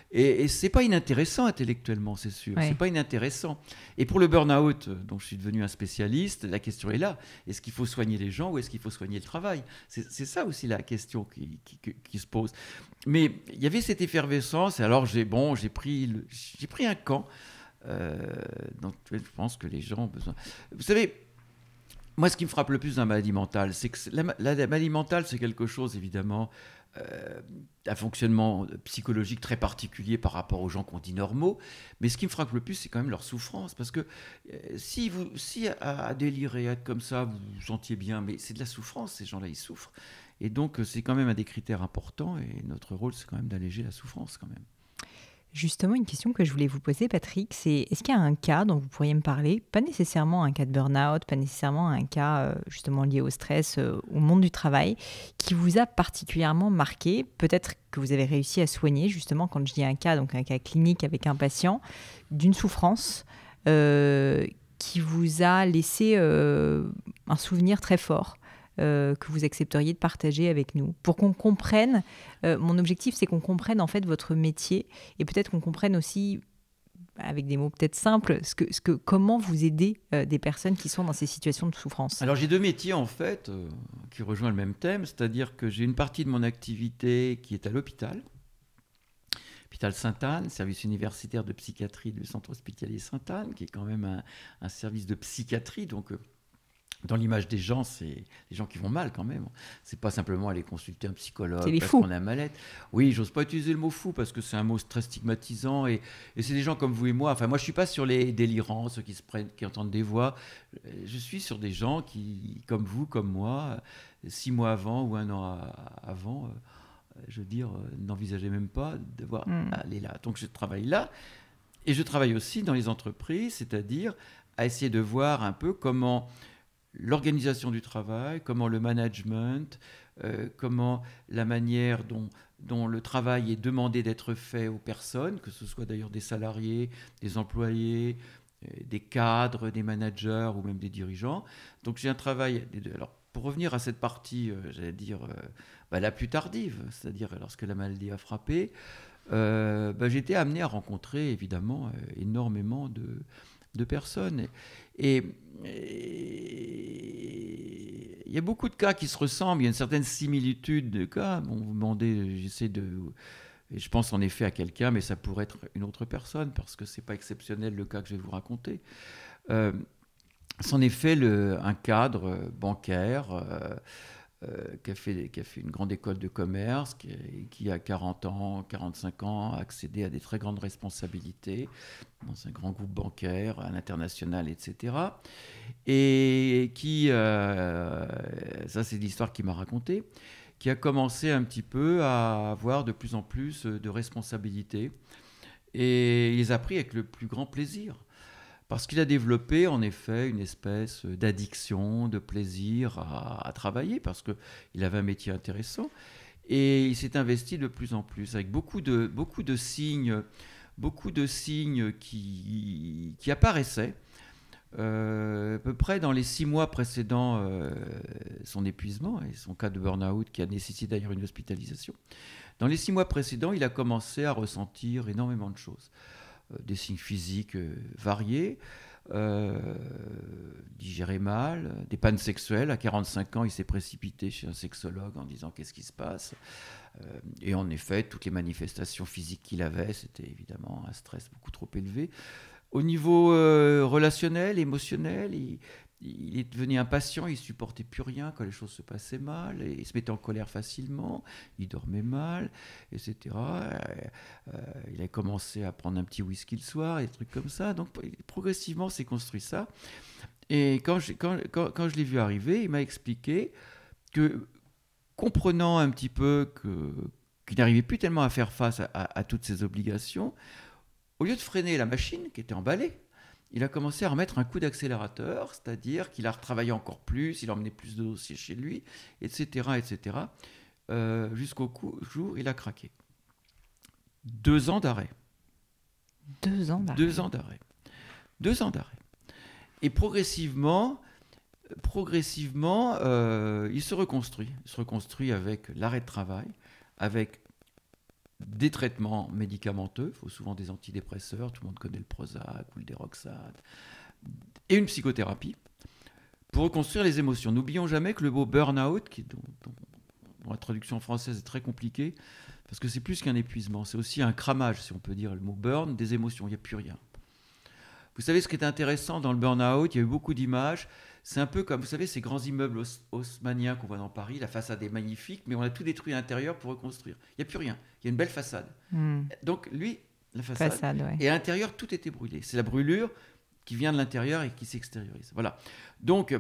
Et ce n'est pas inintéressant intellectuellement, c'est sûr. Ouais. C'est pas inintéressant. Et pour le burn-out, dont je suis devenu un spécialiste, la question est là. Est-ce qu'il faut soigner les gens ou est-ce qu'il faut soigner le travail ? C'est ça aussi la question qui se pose. Mais il y avait cette effervescence, et alors j'ai pris un camp. Donc je pense que les gens ont besoin... Vous savez... Moi, ce qui me frappe le plus dans la maladie mentale, c'est que la maladie mentale, c'est quelque chose, évidemment, un fonctionnement psychologique très particulier par rapport aux gens qu'on dit normaux. Mais ce qui me frappe le plus, c'est quand même leur souffrance. Parce que si à délirer, à être comme ça, vous vous sentiez bien, mais c'est de la souffrance, ces gens-là, ils souffrent. Et donc, c'est quand même un des critères importants. Et notre rôle, c'est quand même d'alléger la souffrance, quand même. Justement, une question que je voulais vous poser, Patrick, c'est est-ce qu'il y a un cas dont vous pourriez me parler, pas nécessairement un cas de burn-out, pas nécessairement un cas justement lié au stress, au monde du travail, qui vous a particulièrement marqué, peut-être que vous avez réussi à soigner, justement, quand je dis un cas, donc un cas clinique avec un patient, d'une souffrance qui vous a laissé un souvenir très fort que vous accepteriez de partager avec nous, pour qu'on comprenne, mon objectif c'est qu'on comprenne en fait votre métier et peut-être qu'on comprenne aussi, avec des mots peut-être simples, comment vous aidez des personnes qui sont dans ces situations de souffrance. Alors j'ai deux métiers en fait qui rejoignent le même thème, c'est-à-dire que j'ai une partie de mon activité qui est à l'hôpital Sainte-Anne, service universitaire de psychiatrie du centre hospitalier Sainte-Anne, qui est quand même un service de psychiatrie, donc... Dans l'image des gens, c'est les gens qui vont mal quand même. C'est pas simplement aller consulter un psychologue parce qu'on a un mal-être. Oui, j'ose pas utiliser le mot fou parce que c'est un mot très stigmatisant et c'est des gens comme vous et moi. Enfin, moi, je suis pas sur les délirants, ceux qui entendent des voix. Je suis sur des gens qui, comme vous, comme moi, 6 mois avant ou 1 an avant, je veux dire, n'envisageaient même pas devoir aller là. Donc, je travaille là et je travaille aussi dans les entreprises, c'est-à-dire à essayer de voir un peu comment l'organisation du travail, comment le management, comment la manière dont le travail est demandé d'être fait aux personnes, que ce soit d'ailleurs des salariés, des employés, des cadres, des managers ou même des dirigeants. Donc j'ai un travail des deux. Alors pour revenir à cette partie, j'allais dire, la plus tardive, c'est-à-dire lorsque la maladie a frappé, j'ai été amené à rencontrer évidemment énormément de personnes. Et il y a beaucoup de cas qui se ressemblent, il y a une certaine similitude de cas. Bon, vous demandez, j'essaie de... Et je pense en effet à quelqu'un, mais ça pourrait être une autre personne, parce que ce n'est pas exceptionnel le cas que je vais vous raconter. C'est en effet un cadre bancaire qui a fait une grande école de commerce, qui à 40 ans, 45 ans, a accédé à des très grandes responsabilités dans un grand groupe bancaire, à l'international, etc. Et qui, ça c'est l'histoire qu'il m'a racontée, qui a commencé un petit peu à avoir de plus en plus de responsabilités. Et il les a pris avec le plus grand plaisir. Parce qu'il a développé en effet une espèce d'addiction, de plaisir à travailler, parce qu'il avait un métier intéressant. Et il s'est investi de plus en plus, avec beaucoup de signes qui apparaissaient. À peu près dans les 6 mois précédant son épuisement et son cas de burn-out qui a nécessité d'ailleurs une hospitalisation. Dans les 6 mois précédents, il a commencé à ressentir énormément de choses. Des signes physiques variés, digérer mal, des pannes sexuelles. À 45 ans, il s'est précipité chez un sexologue en disant qu'est-ce qui se passe. Et en effet, toutes les manifestations physiques qu'il avait, c'était évidemment un stress beaucoup trop élevé. Au niveau relationnel, émotionnel, il est devenu impatient, il ne supportait plus rien quand les choses se passaient mal, et il se mettait en colère facilement, il dormait mal, etc. Il a commencé à prendre un petit whisky le soir, et des trucs comme ça. Donc progressivement, s'est construit ça. Et quand je l'ai vu arriver, il m'a expliqué que, comprenant un petit peu qu'il n'arrivait plus tellement à faire face à toutes ses obligations, au lieu de freiner la machine qui était emballée, il a commencé à remettre un coup d'accélérateur, c'est-à-dire qu'il a retravaillé encore plus, il a emmené plus de dossiers chez lui, etc. Jusqu'au jour où il a craqué. 2 ans d'arrêt. 2 ans d'arrêt. 2 ans d'arrêt. 2 ans d'arrêt. Et progressivement, il se reconstruit. Il se reconstruit avec l'arrêt de travail, avec des traitements médicamenteux, il faut souvent des antidépresseurs, tout le monde connaît le Prozac ou le Deroxate, et une psychothérapie pour reconstruire les émotions. N'oublions jamais que le mot burn-out, dont la traduction française est très compliquée, parce que c'est plus qu'un épuisement, c'est aussi un cramage, si on peut dire, le mot burn, des émotions, il n'y a plus rien. Vous savez ce qui est intéressant dans le burn-out, il y a eu beaucoup d'images, c'est un peu comme, vous savez, ces grands immeubles haussmanniens qu'on voit dans Paris, la façade est magnifique, mais on a tout détruit à l'intérieur pour reconstruire. Il n'y a plus rien, il y a une belle façade. Donc lui, la façade ouais. Et à l'intérieur, tout était brûlé. C'est la brûlure qui vient de l'intérieur et qui s'extériorise. Voilà. Donc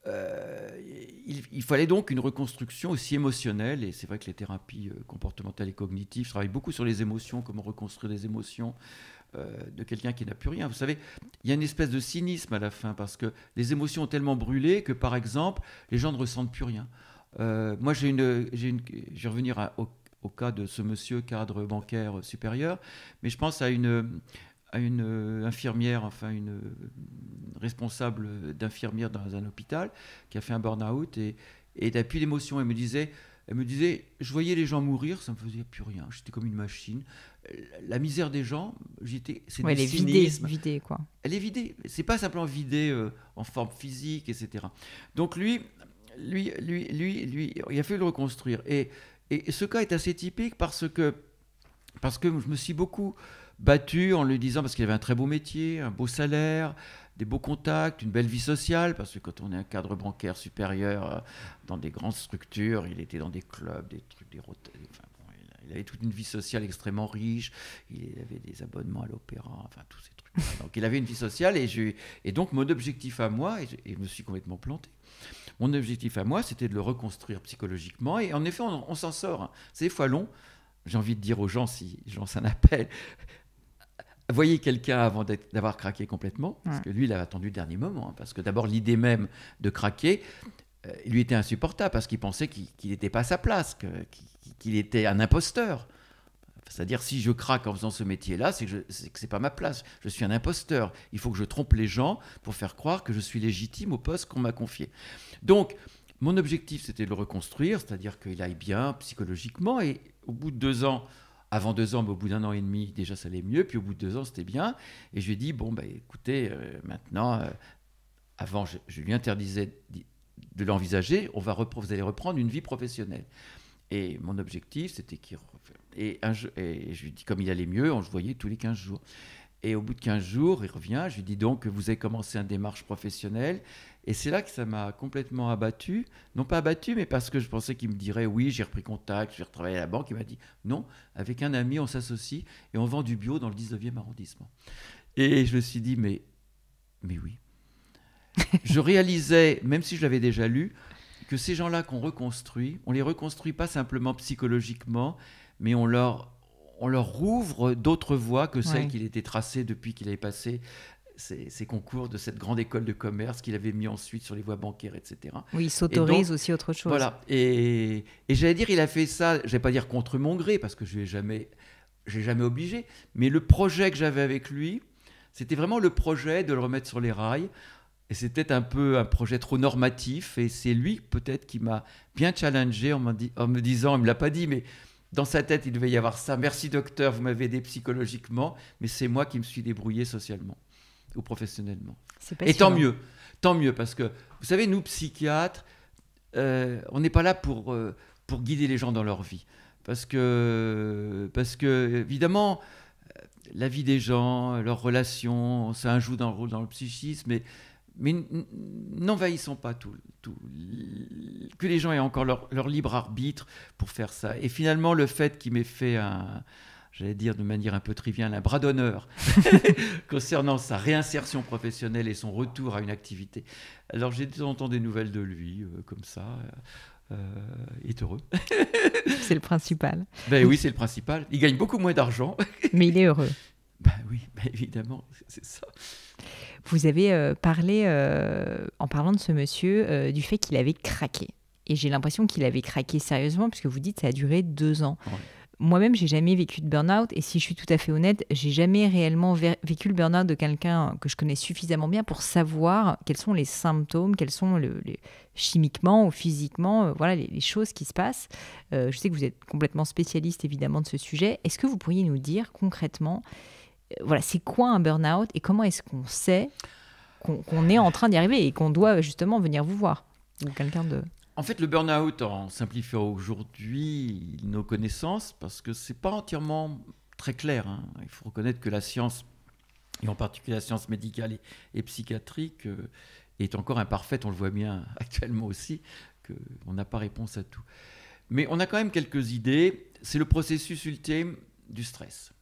il fallait donc une reconstruction aussi émotionnelle, et c'est vrai que les thérapies comportementales et cognitives travaillent beaucoup sur les émotions, comment reconstruire les émotions, de quelqu'un qui n'a plus rien. Vous savez, il y a une espèce de cynisme à la fin, parce que les émotions ont tellement brûlé que, par exemple, les gens ne ressentent plus rien. Moi, je vais revenir au cas de ce monsieur cadre bancaire supérieur, mais je pense à une infirmière, enfin une responsable d'infirmière dans un hôpital qui a fait un burn-out, et depuis l'émotion, elle me disait, je voyais les gens mourir, ça me faisait plus rien, j'étais comme une machine. La misère des gens, c'est du cynisme. Elle est vidée, quoi. Elle est vidée, c'est pas simplement vidée en forme physique, etc. Donc lui, il a fallu le reconstruire. Et ce cas est assez typique parce que je me suis beaucoup battu en lui disant, parce qu'il avait un très beau métier, un beau salaire, des beaux contacts, une belle vie sociale, parce que quand on est un cadre bancaire supérieur dans des grandes structures, il était dans des clubs, des trucs, il avait toute une vie sociale extrêmement riche, il avait des abonnements à l'opéra, enfin tous ces trucs. Donc il avait une vie sociale, et donc mon objectif à moi, et je me suis complètement planté, mon objectif à moi, c'était de le reconstruire psychologiquement, et en effet on s'en sort. C'est des fois long, j'ai envie de dire aux gens, si les gens s'en appellent, voyez quelqu'un avant d'avoir craqué complètement, parce que lui, il a attendu le dernier moment, parce que d'abord, l'idée même de craquer, lui était insupportable, parce qu'il pensait qu'il n'était pas à sa place, qu'il était un imposteur. C'est-à-dire, si je craque en faisant ce métier-là, c'est que c'est pas ma place. Je suis un imposteur. Il faut que je trompe les gens pour faire croire que je suis légitime au poste qu'on m'a confié. Donc, mon objectif, c'était de le reconstruire, c'est-à-dire qu'il aille bien psychologiquement. Et au bout de 2 ans, avant 2 ans, mais au bout d'1 an et demi, déjà, ça allait mieux. Puis au bout de 2 ans, c'était bien. Et je lui ai dit, bon, écoutez, maintenant, avant, je lui interdisais de l'envisager. Vous allez reprendre une vie professionnelle. Et mon objectif, c'était qu'il... Et je lui dis, comme il allait mieux, on se voyait tous les 15 jours. Et au bout de 15 jours, il revient. Je lui dis donc, vous avez commencé une démarche professionnelle. Et c'est là que ça m'a complètement abattu. Non pas abattu, mais parce que je pensais qu'il me dirait, oui, j'ai repris contact, je vais retravailler à la banque. Il m'a dit, non, avec un ami, on s'associe et on vend du bio dans le 19e arrondissement. Et je me suis dit, mais oui. Je réalisais, même si je l'avais déjà lu, que ces gens-là qu'on reconstruit, on les reconstruit pas simplement psychologiquement, mais on leur rouvre d'autres voies que celles qu'il était tracées depuis qu'il avait passé ces concours de cette grande école de commerce qu'il avait mis ensuite sur les voies bancaires, etc. Oui, il s'autorise aussi autre chose. Voilà. Et j'allais dire, il a fait ça, je vais pas dire contre mon gré, parce que je l'ai jamais obligé, mais le projet que j'avais avec lui, c'était vraiment le projet de le remettre sur les rails. Et c'était un peu un projet trop normatif. Et c'est lui, peut-être, qui m'a bien challengé en me disant, il ne me l'a pas dit, mais dans sa tête, il devait y avoir ça. Merci docteur, vous m'avez aidé psychologiquement, mais c'est moi qui me suis débrouillé socialement ou professionnellement. Et tant mieux, parce que, vous savez, nous, psychiatres, on n'est pas là pour guider les gens dans leur vie. Parce que évidemment, la vie des gens, leurs relations, ça joue dans le psychisme, mais n'envahissons pas tout. Que les gens aient encore leur libre arbitre pour faire ça. Et finalement, le fait qu'il m'ait fait j'allais dire de manière un peu triviale, un bras d'honneur concernant sa réinsertion professionnelle et son retour à une activité. Alors j'ai de temps en temps des nouvelles de lui, comme ça. Il est heureux. C'est le principal. Ben oui, c'est le principal. Il gagne beaucoup moins d'argent. Mais il est heureux. Ben oui, évidemment, c'est ça. Vous avez parlé, en parlant de ce monsieur, du fait qu'il avait craqué. Et j'ai l'impression qu'il avait craqué sérieusement, puisque vous dites que ça a duré 2 ans. Ouais. Moi-même, j'ai jamais vécu de burn-out. Et si je suis tout à fait honnête, j'ai jamais réellement vécu le burn-out de quelqu'un que je connais suffisamment bien pour savoir quels sont les symptômes, quels sont chimiquement ou physiquement, voilà, les choses qui se passent. Je sais que vous êtes complètement spécialiste, évidemment, de ce sujet. Est-ce que vous pourriez nous dire concrètement, voilà, c'est quoi un burn-out et comment est-ce qu'on sait qu'on est en train d'y arriver et qu'on doit justement venir vous voir ou quelqu'un de... En fait, le burn-out, en simplifiant aujourd'hui nos connaissances, parce que c'est pas entièrement très clair, hein. Il faut reconnaître que la science, et en particulier la science médicale et psychiatrique, est encore imparfaite. On le voit bien actuellement aussi, qu'on n'a pas réponse à tout. Mais on a quand même quelques idées. C'est le processus ultime du stress.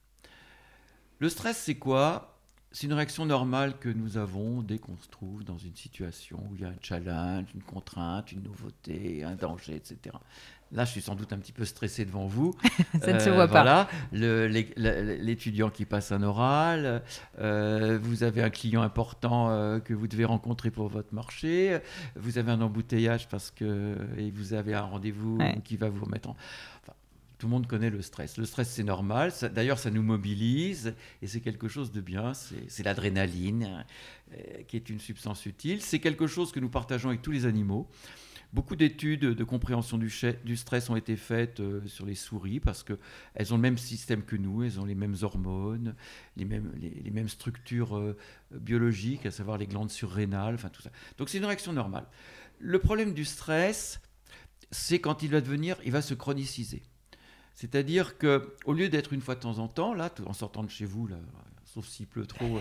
Le stress, c'est quoi ? C'est une réaction normale que nous avons dès qu'on se trouve dans une situation où il y a un challenge, une contrainte, une nouveauté, un danger, etc. Là, je suis sans doute un petit peu stressé devant vous. Ça ne se voit pas. Voilà, l'étudiant qui passe un oral, vous avez un client important que vous devez rencontrer pour votre marché, vous avez un embouteillage et vous avez un rendez-vous qui va vous remettre en... Enfin, tout le monde connaît le stress. Le stress, c'est normal. D'ailleurs, ça nous mobilise et c'est quelque chose de bien. C'est l'adrénaline qui est une substance utile. C'est quelque chose que nous partageons avec tous les animaux. Beaucoup d'études de compréhension du stress ont été faites sur les souris parce qu'elles ont le même système que nous, elles ont les mêmes hormones, les mêmes structures biologiques, à savoir les glandes surrénales, enfin tout ça. Donc c'est une réaction normale. Le problème du stress, c'est quand il va se chroniciser. C'est-à-dire qu'au lieu d'être une fois de temps en temps, là, en sortant de chez vous, là, sauf s'il pleut trop,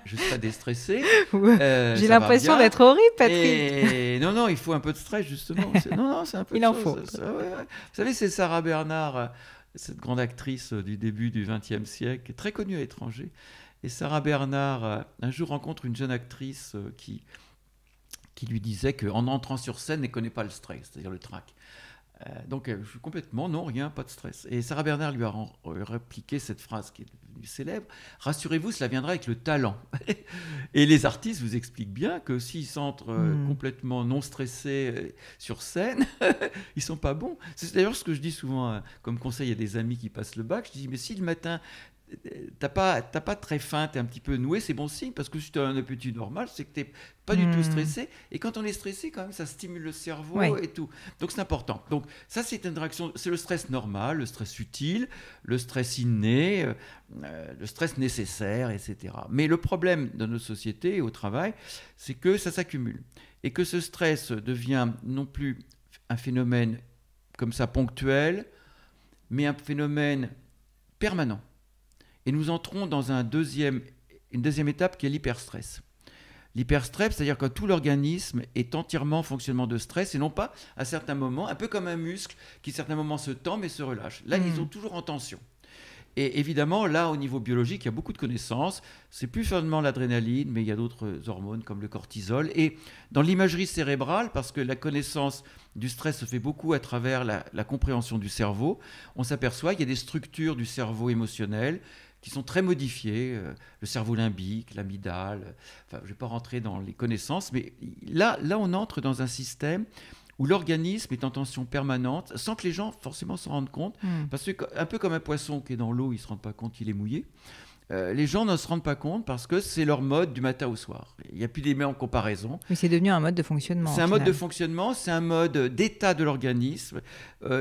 je serai déstressé. J'ai l'impression d'être horrible, Patrick. Non, il faut un peu de stress, justement. C'est un peu il en faut. Ouais. Vous savez, c'est Sarah Bernard, cette grande actrice du début du XXe siècle, très connue à l'étranger. Et Sarah Bernard, un jour, rencontre une jeune actrice qui lui disait qu'en entrant sur scène, elle ne connaît pas le stress, c'est-à-dire le trac. Donc, je suis complètement, non, rien, pas de stress. Et Sarah Bernard lui a répliqué cette phrase qui est devenu célèbre. Rassurez-vous, cela viendra avec le talent. Et les artistes vous expliquent bien que s'ils sentent complètement non stressés sur scène, ils sont pas bons. C'est d'ailleurs ce que je dis souvent comme conseil à des amis qui passent le bac. Je dis, mais si le matin, t'as pas très faim, t'es un petit peu noué, c'est bon signe, parce que si tu as un appétit normal, c'est que t'es pas du tout stressé. Et quand on est stressé, quand même, ça stimule le cerveau et tout. Donc c'est important. Donc ça, c'est une réaction. C'est le stress normal, le stress utile, le stress inné, le stress nécessaire, etc. Mais le problème de nos sociétés au travail, c'est que ça s'accumule. Et que ce stress devient non plus un phénomène comme ça ponctuel, mais un phénomène permanent. Et nous entrons dans une deuxième étape qui est l'hyperstress. L'hyperstress, c'est-à-dire que tout l'organisme est entièrement en fonctionnement de stress et non pas à certains moments, un peu comme un muscle qui à certains moments se tend mais se relâche. Là, ils sont toujours en tension. Et évidemment, là, au niveau biologique, il y a beaucoup de connaissances. C'est plus seulement l'adrénaline, mais il y a d'autres hormones comme le cortisol. Et dans l'imagerie cérébrale, parce que la connaissance du stress se fait beaucoup à travers la compréhension du cerveau, on s'aperçoit qu'il y a des structures du cerveau émotionnel qui sont très modifiées, le cerveau limbique, l'amygdale. Enfin, je ne vais pas rentrer dans les connaissances, mais là, on entre dans un système où l'organisme est en tension permanente, sans que les gens forcément s'en rendent compte, parce que un peu comme un poisson qui est dans l'eau, il ne se rend pas compte qu'il est mouillé. Les gens ne se rendent pas compte parce que c'est leur mode du matin au soir. Il n'y a plus d'éléments en comparaison. Mais c'est devenu un mode de fonctionnement. C'est un mode de fonctionnement, c'est un mode d'état de l'organisme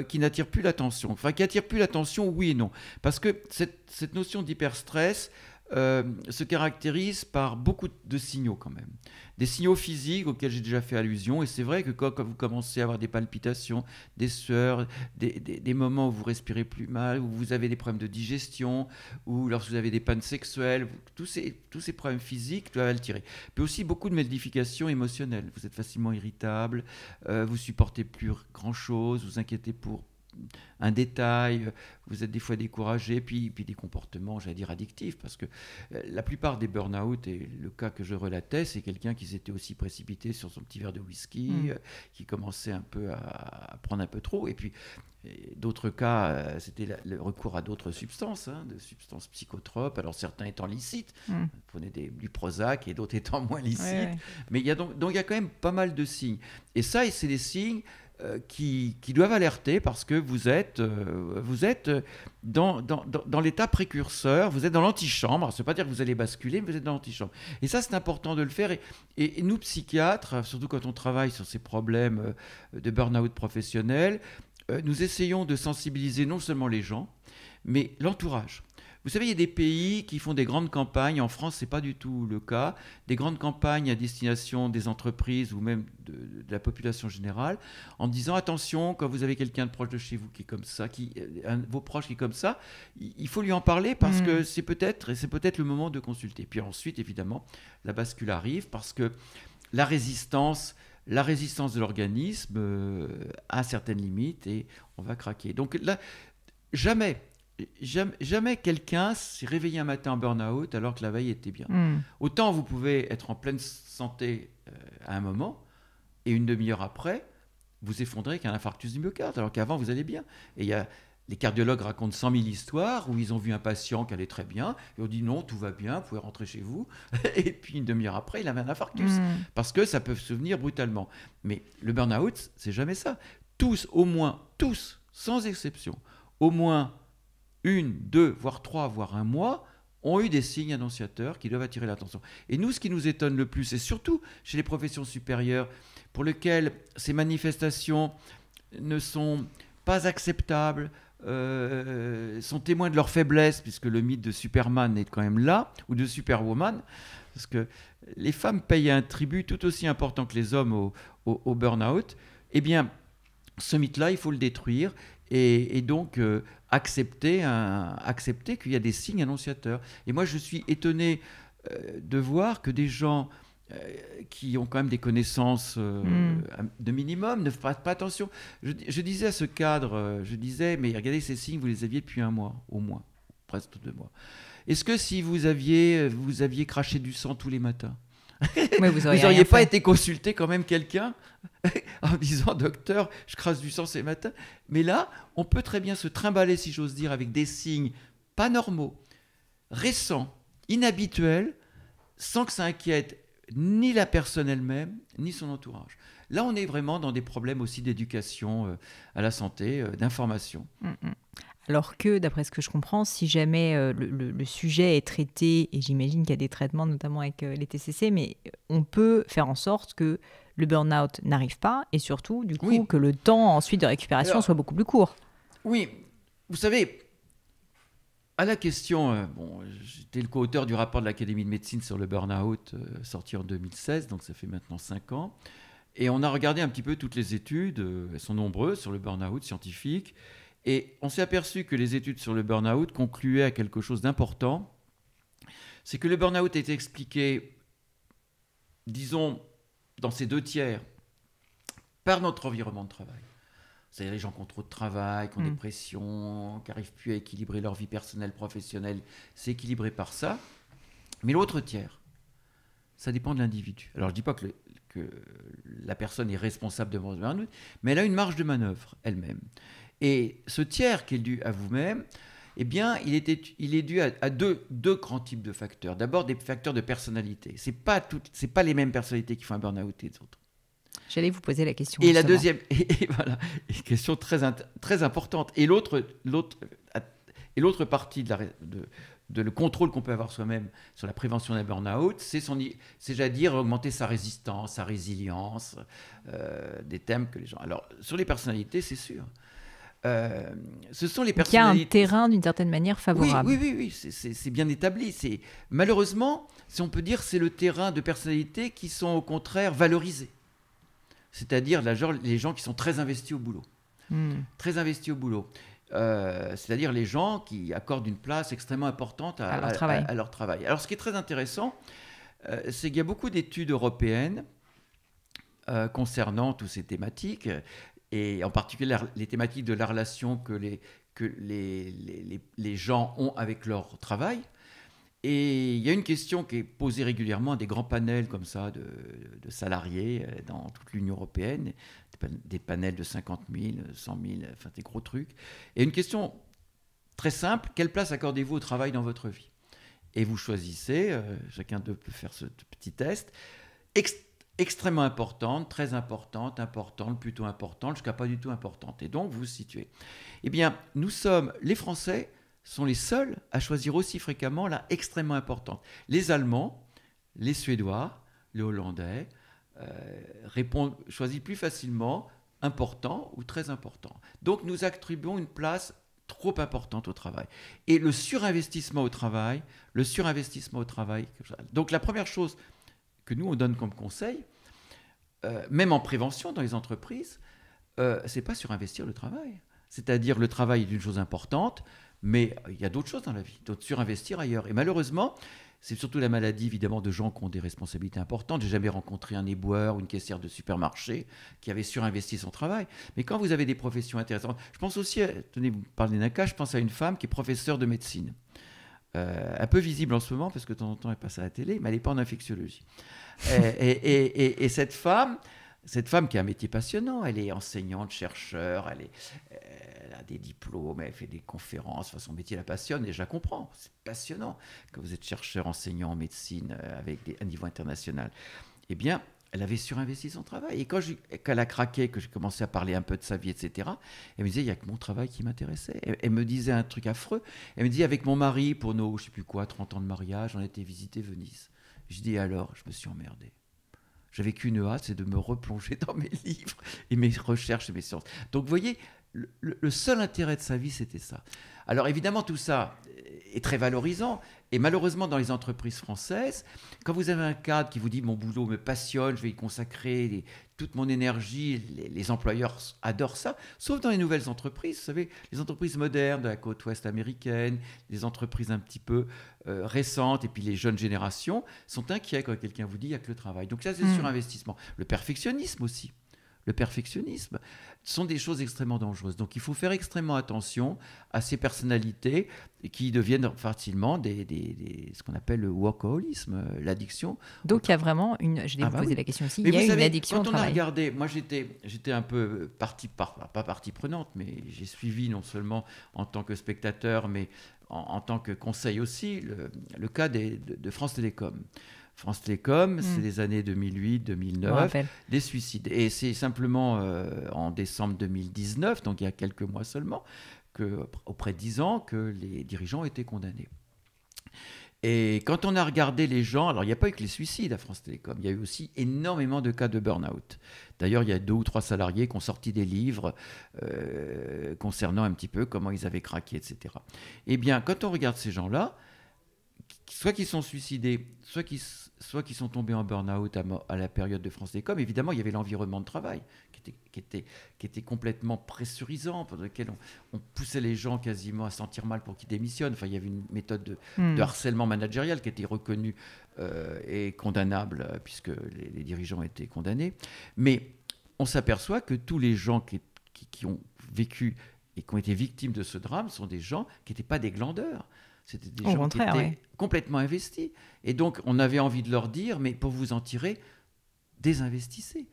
qui n'attire plus l'attention. Enfin, qui attire plus l'attention, oui et non. Parce que cette notion d'hyperstress se caractérise par beaucoup de signaux quand même. Des signaux physiques auxquels j'ai déjà fait allusion. Et c'est vrai que quand vous commencez à avoir des palpitations, des sueurs, des moments où vous respirez plus mal, où vous avez des problèmes de digestion, ou lorsque vous avez des pannes sexuelles, tous ces problèmes physiques doivent altérer. Puis aussi beaucoup de modifications émotionnelles. Vous êtes facilement irritable, vous supportez plus grand-chose, vous inquiétez pour un détail, vous êtes des fois découragé, puis des comportements, j'allais dire, addictifs, parce que la plupart des burn-out, et le cas que je relatais, c'est quelqu'un qui s'était aussi précipité sur son petit verre de whisky, qui commençait un peu à prendre un peu trop, et puis d'autres cas, c'était le recours à d'autres substances, de substances psychotropes, alors certains étant licites, vous prenez du Prozac et d'autres étant moins licites, mais il y a donc il y a quand même pas mal de signes. Et ça, c'est des signes qui doivent alerter parce que vous êtes dans l'état précurseur, vous êtes dans l'antichambre. Ça ne veut pas dire que vous allez basculer, mais vous êtes dans l'antichambre. Et ça, c'est important de le faire. Et nous, psychiatres, surtout quand on travaille sur ces problèmes de burn-out professionnel, nous essayons de sensibiliser non seulement les gens, mais l'entourage. Vous savez, il y a des pays qui font des grandes campagnes. En France, ce n'est pas du tout le cas. Des grandes campagnes à destination des entreprises ou même de la population générale, en disant attention, quand vous avez quelqu'un de proche de chez vous qui est comme ça, vos proches qui est comme ça, il faut lui en parler parce que c'est peut-être le moment de consulter. Puis ensuite, évidemment, la bascule arrive parce que la résistance de l'organisme a certaines limites et on va craquer. Donc là, jamais quelqu'un s'est réveillé un matin en burn-out alors que la veille était bien. Autant vous pouvez être en pleine santé à un moment et une demi-heure après, vous effondrez qu'un infarctus du myocarde alors qu'avant vous allez bien. Et les cardiologues racontent 100 000 histoires où ils ont vu un patient qui allait très bien et on dit non, tout va bien, vous pouvez rentrer chez vous. Et puis une demi-heure après, il avait un infarctus. Parce que ça peut se venir brutalement. Mais le burn-out, c'est jamais ça. Tous, sans exception, au moins 1, 2, voire 3, voire un mois, ont eu des signes annonciateurs qui doivent attirer l'attention. Et nous, ce qui nous étonne le plus, et surtout chez les professions supérieures, pour lesquelles ces manifestations ne sont pas acceptables, sont témoins de leur faiblesse, puisque le mythe de Superman est quand même là, ou de Superwoman, parce que les femmes payent un tribut tout aussi important que les hommes au burn-out, eh bien, ce mythe-là, il faut le détruire, et donc accepter qu'il y a des signes annonciateurs. Et moi, je suis étonné de voir que des gens qui ont quand même des connaissances de minimum ne font pas attention. Je disais à ce cadre, mais regardez ces signes, vous les aviez depuis un mois, au moins, presque 2 mois. Est-ce que si vous aviez craché du sang tous les matins, vous n'auriez pas été consulter quand même quelqu'un en disant docteur, je crache du sang ces matins. Mais là, on peut très bien se trimballer, si j'ose dire, avec des signes pas normaux, récent, inhabituel, sans que ça inquiète ni la personne elle-même, ni son entourage. Là, on est vraiment dans des problèmes aussi d'éducation à la santé, d'information. Alors que, d'après ce que je comprends, si jamais le sujet est traité, et j'imagine qu'il y a des traitements, notamment avec les TCC, mais on peut faire en sorte que le burn-out n'arrive pas, et surtout, du coup, que le temps ensuite de récupération soit beaucoup plus court. Oui, vous savez, à la question, j'étais le co-auteur du rapport de l'Académie de médecine sur le burn-out, sorti en 2016, donc ça fait maintenant 5 ans. Et on a regardé un petit peu toutes les études, elles sont nombreuses, sur le burn-out scientifique. Et on s'est aperçu que les études sur le burn-out concluaient à quelque chose d'important. C'est que le burn-out était expliqué, disons, dans ces 2 tiers, par notre environnement de travail. C'est-à-dire les gens qui ont trop de travail, qui ont des pressions, qui n'arrivent plus à équilibrer leur vie personnelle, professionnelle. C'est équilibré par ça. Mais l'autre tiers, ça dépend de l'individu. Alors je ne dis pas que la personne est responsable de votre burn-out, mais elle a une marge de manœuvre elle-même. Et ce tiers qui est dû à vous-même, eh bien, il est dû à deux grands types de facteurs. D'abord, des facteurs de personnalité. Ce n'est pas les mêmes personnalités qui font un burn-out et les autres. J'allais vous poser la question. Et la deuxième, et voilà, une question très importante. Et l'autre partie de le contrôle qu'on peut avoir soi-même sur la prévention d'un burn-out, c'est j'allais dire, augmenter sa résistance, sa résilience, des thèmes que les gens... Alors, sur les personnalités, c'est sûr. Ce sont les personnalités... Il y a un terrain, d'une certaine manière, favorable. Oui, c'est bien établi. Malheureusement, si on peut dire, c'est le terrain de personnalités qui sont au contraire valorisées. C'est-à-dire les gens qui sont très investis au boulot. Très investis au boulot. C'est-à-dire les gens qui accordent une place extrêmement importante à leur travail. Alors, ce qui est très intéressant, c'est qu'il y a beaucoup d'études européennes concernant toutes ces thématiques, et en particulier les thématiques de la relation que les gens ont avec leur travail. Et il y a une question qui est posée régulièrement à des grands panels comme ça de salariés dans toute l'Union européenne, des panels de 50 000, 100 000, enfin des gros trucs. Et une question très simple, quelle place accordez-vous au travail dans votre vie? Et vous choisissez, chacun d'eux peut faire ce petit test, extrêmement importante, très importante, importante, plutôt importante, jusqu'à pas du tout importante. Et donc vous vous situez. Eh bien, les Français sont les seuls à choisir aussi fréquemment la extrêmement importante. Les Allemands, les Suédois, les Hollandais choisissent plus facilement important ou très important. Donc nous attribuons une place trop importante au travail. Et le surinvestissement au travail, donc la première chose que nous on donne comme conseil, même en prévention dans les entreprises, c'est pas surinvestir le travail. C'est-à-dire le travail est une chose importante, mais il y a d'autres choses dans la vie, d'autres surinvestir ailleurs. Et malheureusement, c'est surtout la maladie, évidemment, de gens qui ont des responsabilités importantes. J'ai jamais rencontré un éboueur ou une caissière de supermarché qui avait surinvesti son travail. Mais quand vous avez des professions intéressantes, je pense aussi, tenez, vous parlez d'un cas, je pense à une femme qui est professeure de médecine. Un peu visible en ce moment, parce que de temps en temps, elle passe à la télé, mais elle n'est pas en infectiologie. Et cette femme qui a un métier passionnant, elle est enseignante, chercheur, elle a des diplômes, elle fait des conférences, enfin, son métier la passionne, et je la comprends, c'est passionnant quand vous êtes chercheur, enseignant en médecine avec un niveau international. Eh bien, elle avait surinvesti son travail. Et quand elle a craqué, que j'ai commencé à parler un peu de sa vie, etc., elle me disait, il n'y a que mon travail qui m'intéressait. Elle me disait un truc affreux. Elle me dit, avec mon mari, pour nos, je ne sais plus quoi, 30 ans de mariage, on était visiter Venise. Je dis, alors, je me suis emmerdé. J'avais qu'une hâte, c'est de me replonger dans mes livres et mes recherches et mes sciences. Donc, vous voyez, le seul intérêt de sa vie, c'était ça. Alors, évidemment, tout ça est très valorisant. Et malheureusement, dans les entreprises françaises, quand vous avez un cadre qui vous dit « mon boulot me passionne, je vais y consacrer toute mon énergie », les employeurs adorent ça, sauf dans les nouvelles entreprises. Vous savez, les entreprises modernes de la côte ouest américaine, les entreprises un petit peu récentes, et puis les jeunes générations sont inquiets quand quelqu'un vous dit « il n'y a que le travail ». Donc ça, c'est surinvestissement. Le perfectionnisme aussi. le perfectionnisme, sont des choses extrêmement dangereuses. Donc il faut faire extrêmement attention à ces personnalités qui deviennent facilement ce qu'on appelle le workaholisme, l'addiction. Donc il y a vraiment je vais vous poser oui. la question aussi, Mais il y a vous une savez, addiction au quand on travail. a regardé, moi j'étais un peu pas partie prenante, mais j'ai suivi non seulement en tant que spectateur, mais en tant que conseil aussi, le cas de France Télécom. France Télécom, c'est les années 2008-2009, des suicides. Et c'est simplement en décembre 2019, donc il y a quelques mois seulement, auprès de 10 ans, que les dirigeants ont été condamnés. Et quand on a regardé les gens, alors il n'y a pas eu que les suicides à France Télécom, il y a eu aussi énormément de cas de burn-out. D'ailleurs, il y a 2 ou 3 salariés qui ont sorti des livres concernant un petit peu comment ils avaient craqué, etc. Eh bien, quand on regarde ces gens-là, soit qu'ils sont suicidés, soit qu'ils sont tombés en burn-out à la période de France Télécom. Évidemment, il y avait l'environnement de travail qui était complètement pressurisant, pendant lequel on poussait les gens quasiment à sentir mal pour qu'ils démissionnent. Enfin, il y avait une méthode de harcèlement managérial qui était reconnue et condamnable, puisque les dirigeants étaient condamnés. Mais on s'aperçoit que tous les gens qui ont vécu et qui ont été victimes de ce drame sont des gens qui n'étaient pas des glandeurs. C'était des gens qui étaient complètement investis. Et donc, on avait envie de leur dire, mais pour vous en tirer, désinvestissez.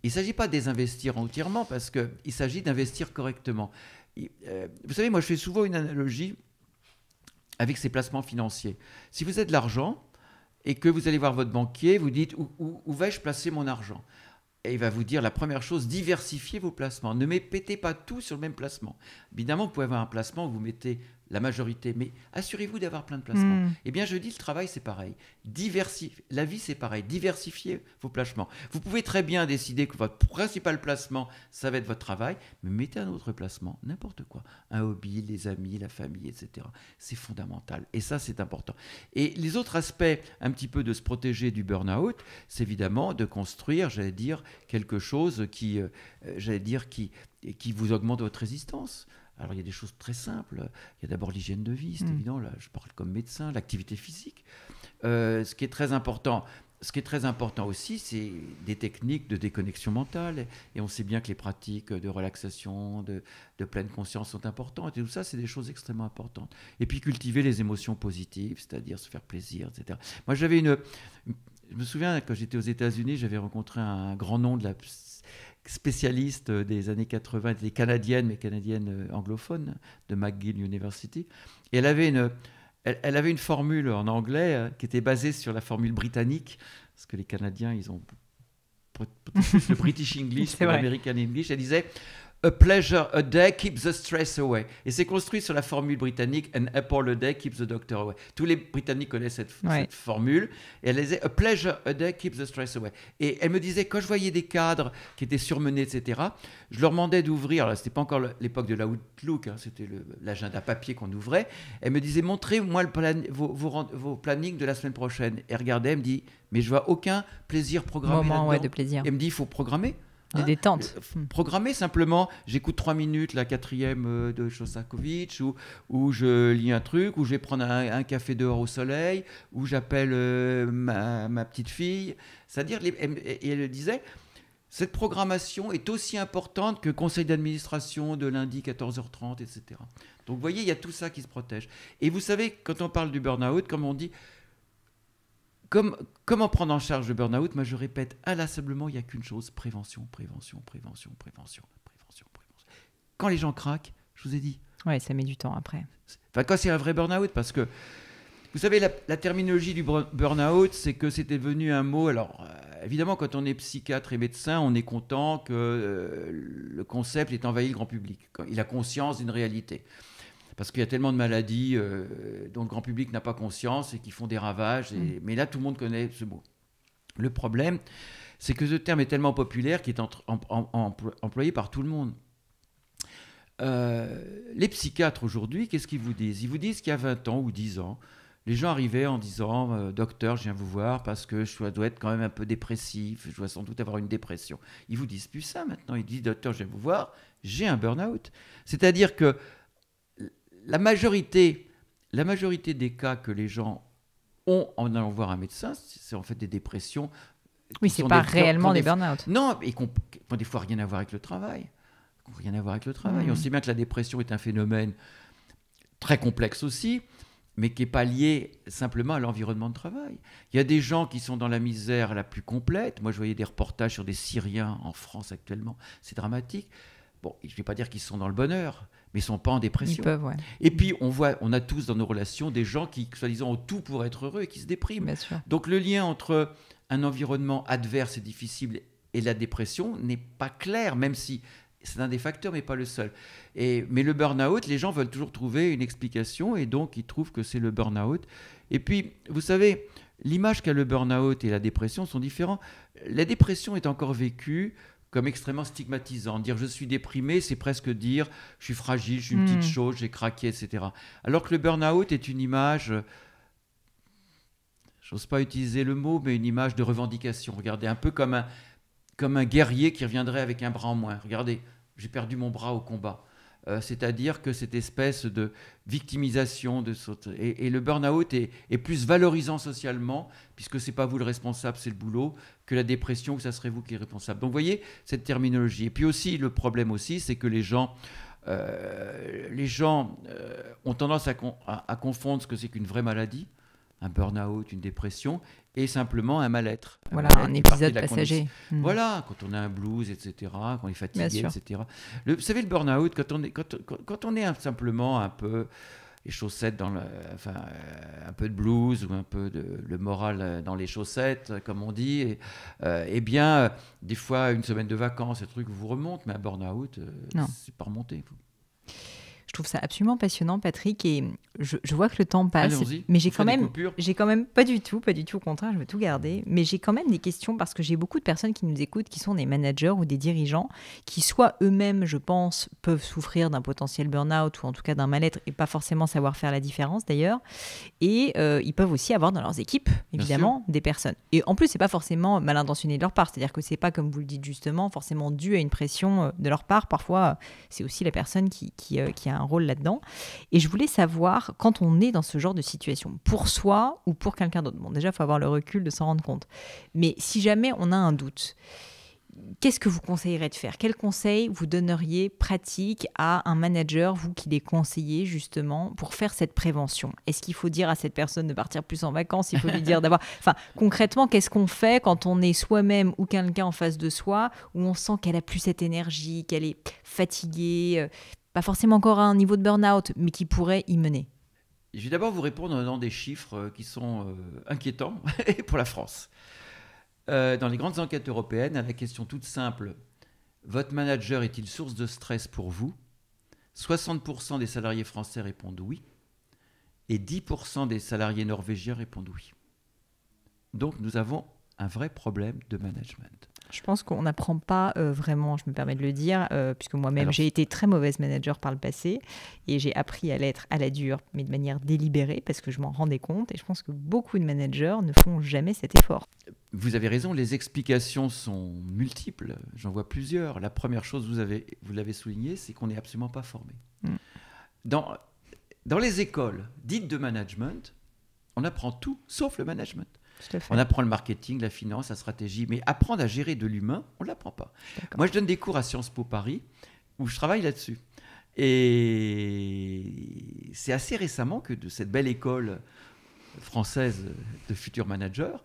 Il ne s'agit pas de désinvestir entièrement, parce qu'il s'agit d'investir correctement. Vous savez, moi, je fais souvent une analogie avec ces placements financiers. Si vous avez de l'argent et que vous allez voir votre banquier, vous dites, où vais-je placer mon argent ? Et il va vous dire la première chose, diversifiez vos placements. Ne mettez pas tout sur le même placement. Évidemment, vous pouvez avoir un placement où vous mettez la majorité, mais assurez-vous d'avoir plein de placements. Eh bien, je dis, le travail, c'est pareil. La vie, c'est pareil. Diversifiez vos placements. Vous pouvez très bien décider que votre principal placement, ça va être votre travail, mais mettez un autre placement, n'importe quoi. Un hobby, les amis, la famille, etc. C'est fondamental. Et ça, c'est important. Et les autres aspects, un petit peu de se protéger du burn-out, c'est évidemment de construire, j'allais dire, quelque chose qui vous augmente votre résistance. Alors, il y a des choses très simples. Il y a d'abord l'hygiène de vie, c'est évident. Là, je parle comme médecin, l'activité physique. Ce qui est très important aussi, c'est des techniques de déconnexion mentale. Et on sait bien que les pratiques de relaxation, de pleine conscience sont importantes. Et tout ça, c'est des choses extrêmement importantes. Et puis, cultiver les émotions positives, c'est-à-dire se faire plaisir, etc. Moi, je me souviens, quand j'étais aux États-Unis, j'avais rencontré un grand nom de la spécialiste des années 80, des canadiennes, mais canadiennes anglophones, de McGill University. Et elle avait une formule en anglais qui était basée sur la formule britannique, parce que les Canadiens, ils ont plus le British English que l'American English. Elle disait « A pleasure a day keeps the stress away ». Et c'est construit sur la formule britannique « An apple a day keeps the doctor away ». Tous les Britanniques connaissent cette formule. Et elle disait « A pleasure a day keeps the stress away ». Et elle me disait, quand je voyais des cadres qui étaient surmenés, etc., je leur demandais d'ouvrir, alors c'était pas encore l'époque de l'Outlook, hein, c'était l'agenda papier qu'on ouvrait. Elle me disait « Montrez-moi vos plannings de la semaine prochaine ». Elle regardait, elle me dit « Mais je vois aucun plaisir programmé là-dedans ». De plaisir. Elle me dit « Il faut programmer ». De détente. Programmer simplement, j'écoute 3 minutes la 4e de Shostakovich, ou je lis un truc, ou je vais prendre un café dehors au soleil, ou j'appelle ma petite fille. C'est-à-dire, et elle disait, cette programmation est aussi importante que conseil d'administration de lundi 14h30, etc. Donc vous voyez, il y a tout ça qui se protège. Et vous savez, quand on parle du burn-out, comme on dit, comment prendre en charge le burn-out ? Moi, je répète inlassablement, il n'y a qu'une chose, prévention. Quand les gens craquent, je vous ai dit. Ouais, ça met du temps après. Enfin, quand c'est un vrai burn-out, parce que, vous savez, la terminologie du burn-out, c'est que c'était devenu un mot. Alors, évidemment, quand on est psychiatre et médecin, on est content que le concept ait envahi le grand public. Il a conscience d'une réalité. Parce qu'il y a tellement de maladies dont le grand public n'a pas conscience et qui font des ravages. Mais là, tout le monde connaît ce mot. Le problème, c'est que ce terme est tellement populaire qu'il est employé par tout le monde. Les psychiatres aujourd'hui, qu'est-ce qu'ils vous disent ? Ils vous disent qu'il y a 20 ans ou 10 ans, les gens arrivaient en disant « Docteur, je viens vous voir parce que je dois être quand même un peu dépressif, je dois sans doute avoir une dépression. » Ils vous disent plus ça maintenant. Ils disent « Docteur, je viens vous voir, j'ai un burn-out. » C'est-à-dire que la majorité des cas que les gens ont en allant voir un médecin, c'est en fait des dépressions Oui, c'est pas réellement des burn-out. Non, et qui n'ont des fois rien à voir avec le travail. On sait bien que la dépression est un phénomène très complexe aussi, mais qui n'est pas lié simplement à l'environnement de travail. Il y a des gens qui sont dans la misère la plus complète. Moi, je voyais des reportages sur des Syriens en France actuellement. C'est dramatique. Bon, je ne vais pas dire qu'ils sont dans le bonheur, mais ils ne sont pas en dépression. Ils peuvent, ouais. Et puis, on a tous dans nos relations des gens qui, soi-disant, ont tout pour être heureux et qui se dépriment. Bien sûr. Donc, le lien entre un environnement adverse et difficile et la dépression n'est pas clair, même si c'est un des facteurs, mais pas le seul. Mais le burn-out, les gens veulent toujours trouver une explication, et donc ils trouvent que c'est le burn-out. Et puis, vous savez, l'image qu'a le burn-out et la dépression sont différents. La dépression est encore vécue comme extrêmement stigmatisant. Dire je suis déprimé, c'est presque dire je suis fragile, je suis une petite chose, j'ai craqué, etc. Alors que le burn-out est une image, j'ose pas utiliser le mot, mais une image de revendication. Regardez, un peu comme un guerrier qui reviendrait avec un bras en moins. Regardez, j'ai perdu mon bras au combat. C'est-à-dire que cette espèce de victimisation, et le burn-out est plus valorisant socialement, puisque ce n'est pas vous le responsable, c'est le boulot, que la dépression, que ça serait vous qui êtes responsable. Donc vous voyez cette terminologie. Et puis aussi, le problème aussi, c'est que les gens ont tendance à confondre ce que c'est qu'une vraie maladie, un burn-out, une dépression, et simplement un mal-être. Voilà, un épisode passager. Voilà, quand on a un blues, etc., quand on est fatigué, etc. Vous savez, le burn-out, quand on est simplement un peu les chaussettes un peu de blues ou un peu le moral dans les chaussettes, comme on dit, eh bien, des fois, une semaine de vacances, ce truc vous remonte, mais un burn-out, c'est pas remonté. Je trouve ça absolument passionnant, Patrick, et je vois que le temps passe. Allons-y, mais j'ai quand même, pas du tout, au contraire, je veux tout garder, mais j'ai quand même des questions parce que j'ai beaucoup de personnes qui nous écoutent, qui sont des managers ou des dirigeants, qui soit eux-mêmes, je pense, peuvent souffrir d'un potentiel burn-out ou en tout cas d'un mal-être et pas forcément savoir faire la différence d'ailleurs, et ils peuvent aussi avoir dans leurs équipes, évidemment, des personnes. Et en plus, c'est pas forcément mal intentionné de leur part, c'est-à-dire que c'est pas, comme vous le dites justement, forcément dû à une pression de leur part. Parfois, c'est aussi la personne qui a un rôle là-dedans. Et je voulais savoir, quand on est dans ce genre de situation, pour soi ou pour quelqu'un d'autre, bon, déjà, il faut avoir le recul de s'en rendre compte. Mais si jamais on a un doute, qu'est-ce que vous conseillerez de faire ? Quels conseils vous donneriez pratiques à un manager, vous qui les conseillez justement, pour faire cette prévention ? Est-ce qu'il faut dire à cette personne de partir plus en vacances ? Il faut lui dire d'avoir... Enfin, concrètement, qu'est-ce qu'on fait quand on est soi-même ou quelqu'un en face de soi, où on sent qu'elle a plus cette énergie, qu'elle est fatiguée, pas forcément encore à un niveau de burn-out, mais qui pourrait y mener ? Je vais d'abord vous répondre en donnant des chiffres qui sont inquiétants pour la France. Dans les grandes enquêtes européennes, à la question toute simple, votre manager est-il source de stress pour vous ? 60% des salariés français répondent oui, et 10% des salariés norvégiens répondent oui. Donc nous avons un vrai problème de management. Je pense qu'on n'apprend pas vraiment, je me permets de le dire, puisque moi-même j'ai été très mauvaise manager par le passé et j'ai appris à l'être à la dure, mais de manière délibérée, parce que je m'en rendais compte, et je pense que beaucoup de managers ne font jamais cet effort. Vous avez raison, les explications sont multiples, j'en vois plusieurs. La première chose, vous l'avez souligné, c'est qu'on n'est absolument pas formé. Dans les écoles dites de management, on apprend tout, sauf le management. On apprend le marketing, la finance, la stratégie, mais apprendre à gérer de l'humain, on ne l'apprend pas. D'accord. Moi, je donne des cours à Sciences Po Paris où je travaille là-dessus. Et c'est assez récemment que de cette belle école française de futurs managers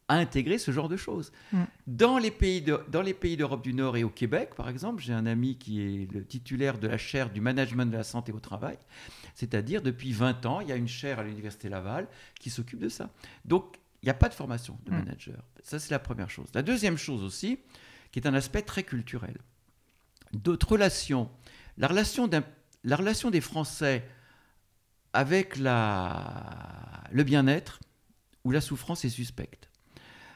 a intégré ce genre de choses. Dans les pays d'Europe du Nord et au Québec, par exemple, j'ai un ami qui est le titulaire de la chaire du management de la santé au travail. C'est-à-dire, depuis 20 ans, il y a une chaire à l'Université Laval qui s'occupe de ça. Donc, il n'y a pas de formation de manager. Ça, c'est la première chose. La deuxième chose aussi, qui est un aspect très culturel. D'autres relations. La relation des Français avec le bien-être ou la souffrance est suspecte.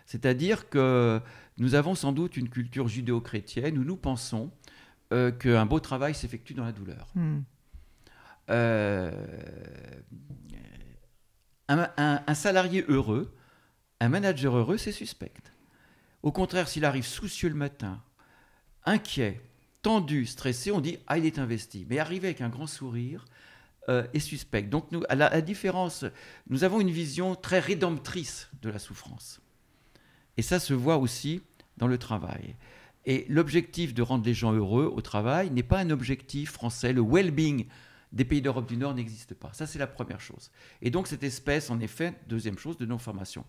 C'est-à-dire que nous avons sans doute une culture judéo-chrétienne où nous pensons qu'un beau travail s'effectue dans la douleur. Un salarié heureux, un manager heureux, c'est suspect. Au contraire, s'il arrive soucieux le matin, inquiet, tendu, stressé, on dit « Ah, il est investi ». Mais arriver avec un grand sourire est suspect. Donc, à la différence, nous avons une vision très rédemptrice de la souffrance. Et ça se voit aussi dans le travail. Et l'objectif de rendre les gens heureux au travail n'est pas un objectif français. Le well-being des pays d'Europe du Nord n'existe pas. Ça, c'est la première chose. Et donc, cette espèce, en effet, deuxième chose, de non-formation.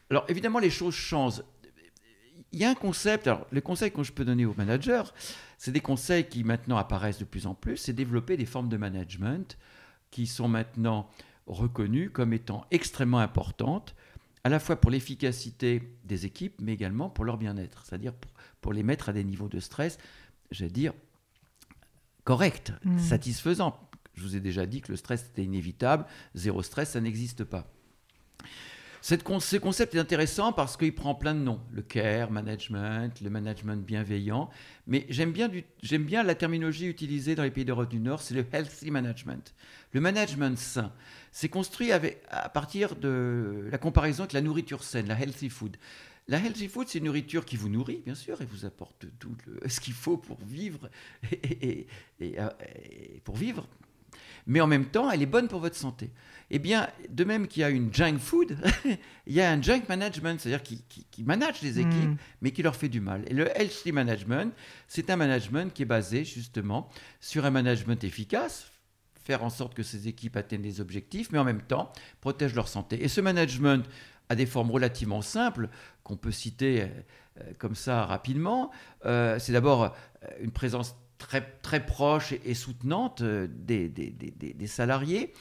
Alors, évidemment, les choses changent. Il y a un concept, alors les conseils que je peux donner aux managers, c'est des conseils qui maintenant apparaissent de plus en plus, c'est développer des formes de management qui sont maintenant reconnues comme étant extrêmement importantes, à la fois pour l'efficacité des équipes, mais également pour leur bien-être, c'est-à-dire pour les mettre à des niveaux de stress, je vais dire, corrects, satisfaisants. Je vous ai déjà dit que le stress était inévitable, zéro stress, ça n'existe pas. Ce concept est intéressant parce qu'il prend plein de noms. Le care management, le management bienveillant. Mais j'aime bien la terminologie utilisée dans les pays d'Europe du Nord, c'est le healthy management. Le management sain, c'est construit à partir de la comparaison avec la nourriture saine, la healthy food. La healthy food, c'est une nourriture qui vous nourrit, bien sûr, et vous apporte tout ce qu'il faut pour vivre et pour vivre. Mais en même temps, elle est bonne pour votre santé. Eh bien, de même qu'il y a une junk food, il y a un junk management, c'est-à-dire qui manage les équipes, mais qui leur fait du mal. Et le healthy management, c'est un management qui est basé justement sur un management efficace, faire en sorte que ces équipes atteignent des objectifs, mais en même temps, protègent leur santé. Et ce management a des formes relativement simples, qu'on peut citer comme ça rapidement. C'est d'abord une présence très proche et soutenante des salariés.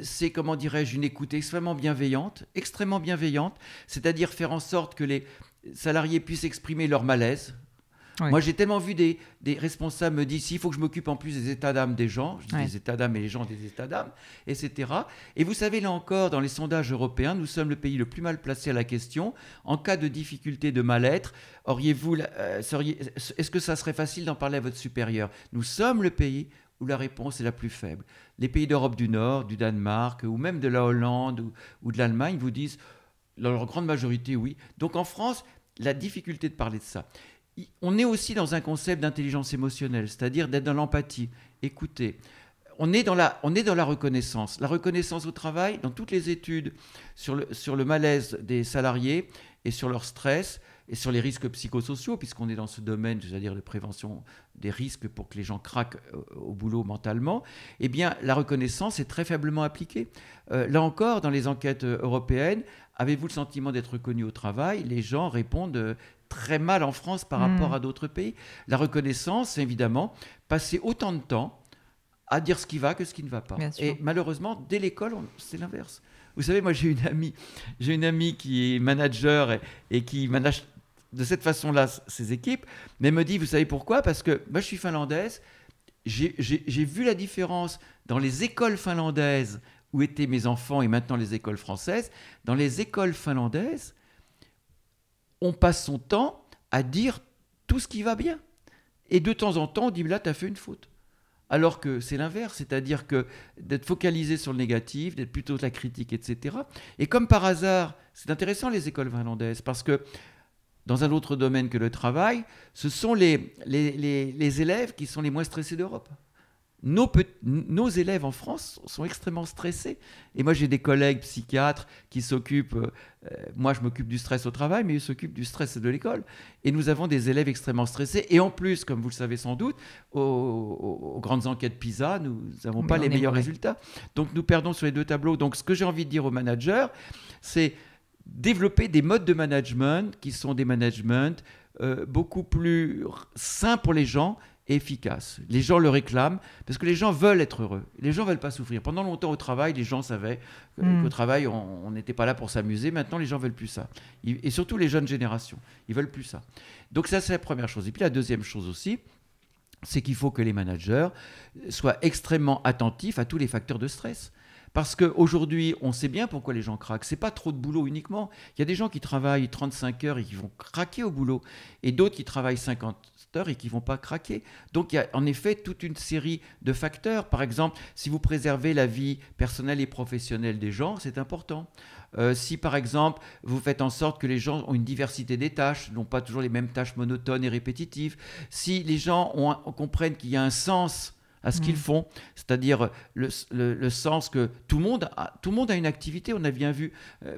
C'est, comment dirais-je, une écoute extrêmement bienveillante, c'est-à-dire faire en sorte que les salariés puissent exprimer leur malaise. Oui. Moi, j'ai tellement vu des responsables me dire il faut que je m'occupe en plus des états d'âme des gens, je dis des états d'âme et les gens des états d'âme, etc. Et vous savez, là encore, dans les sondages européens, nous sommes le pays le plus mal placé à la question. En cas de difficulté de mal-être, est-ce que ça serait facile d'en parler à votre supérieur? Nous sommes le pays où la réponse est la plus faible. Les pays d'Europe du Nord, du Danemark, ou même de la Hollande ou de l'Allemagne vous disent, dans leur grande majorité, oui. Donc en France, la difficulté de parler de ça. On est aussi dans un concept d'intelligence émotionnelle, c'est-à-dire d'être dans l'empathie, écouter. On est dans la reconnaissance. La reconnaissance au travail, dans toutes les études sur le malaise des salariés et sur leur stress et sur les risques psychosociaux, puisqu'on est dans ce domaine, c'est-à-dire de prévention des risques pour que les gens craquent au boulot mentalement, eh bien, la reconnaissance est très faiblement appliquée. Là encore, dans les enquêtes européennes, avez-vous le sentiment d'être reconnu au travail? Les gens répondent très mal en France par rapport à d'autres pays. La reconnaissance, c'est évidemment passer autant de temps à dire ce qui va que ce qui ne va pas. Et malheureusement, dès l'école, c'est l'inverse. Vous savez, moi, j'ai une amie qui est manager et qui manage de cette façon-là ses équipes, mais elle me dit, vous savez pourquoi? Parce que moi, je suis finlandaise, j'ai vu la différence dans les écoles finlandaises où étaient mes enfants et maintenant les écoles françaises. Dans les écoles finlandaises, on passe son temps à dire tout ce qui va bien. Et de temps en temps, on dit, là, tu as fait une faute. Alors que c'est l'inverse, c'est-à-dire que d'être focalisé sur le négatif, d'être plutôt de la critique, etc. Et comme par hasard, c'est intéressant les écoles finlandaises, parce que dans un autre domaine que le travail, ce sont les élèves qui sont les moins stressés d'Europe. Nos élèves en France sont extrêmement stressés. Et moi, j'ai des collègues psychiatres qui s'occupent, moi je m'occupe du stress au travail, mais ils s'occupent du stress de l'école. Et nous avons des élèves extrêmement stressés. Et en plus, comme vous le savez sans doute, aux grandes enquêtes PISA, nous n'avons pas les meilleurs résultats. Donc nous perdons sur les deux tableaux. Donc ce que j'ai envie de dire aux managers, c'est développer des modes de management qui sont des managements beaucoup plus sains pour les gens, efficace. Les gens le réclament parce que les gens veulent être heureux. Les gens ne veulent pas souffrir. Pendant longtemps au travail, les gens savaient qu'au travail, on n'était pas là pour s'amuser. Maintenant, les gens ne veulent plus ça. Et surtout les jeunes générations. Ils ne veulent plus ça. Donc ça, c'est la première chose. Et puis la deuxième chose aussi, c'est qu'il faut que les managers soient extrêmement attentifs à tous les facteurs de stress. Parce qu'aujourd'hui, on sait bien pourquoi les gens craquent. Ce n'est pas trop de boulot uniquement. Il y a des gens qui travaillent 35 heures et qui vont craquer au boulot. Et d'autres qui travaillent 50 heures et qui ne vont pas craquer. Donc il y a en effet toute une série de facteurs. Par exemple, si vous préservez la vie personnelle et professionnelle des gens, c'est important. Si par exemple, vous faites en sorte que les gens ont une diversité des tâches, n'ont pas toujours les mêmes tâches monotones et répétitives. Si les gens comprennent qu'il y a un sens à ce qu'ils font, c'est-à-dire le sens que tout le monde a une activité. On a bien vu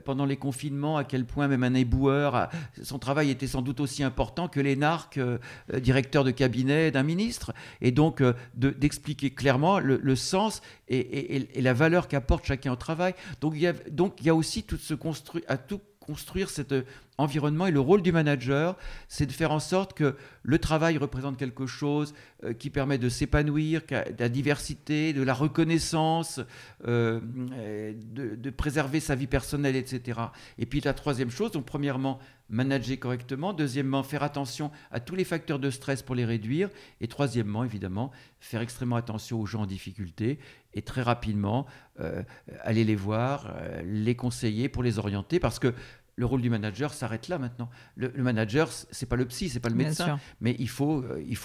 pendant les confinements à quel point même un éboueur, son travail était sans doute aussi important que l'énarque, directeur de cabinet d'un ministre. Et donc d'expliquer clairement le sens et la valeur qu'apporte chacun au travail. Donc il y a aussi tout construire cet environnement, et le rôle du manager, c'est de faire en sorte que le travail représente quelque chose qui permet de s'épanouir, de la diversité, de la reconnaissance, de préserver sa vie personnelle, etc. Et puis la troisième chose, donc premièrement, manager correctement, deuxièmement, faire attention à tous les facteurs de stress pour les réduire, et troisièmement, évidemment, faire extrêmement attention aux gens en difficulté, et très rapidement, aller les voir, les conseiller pour les orienter, parce que le rôle du manager s'arrête là maintenant. Le manager, c'est pas le psy, c'est pas le médecin, mais il faut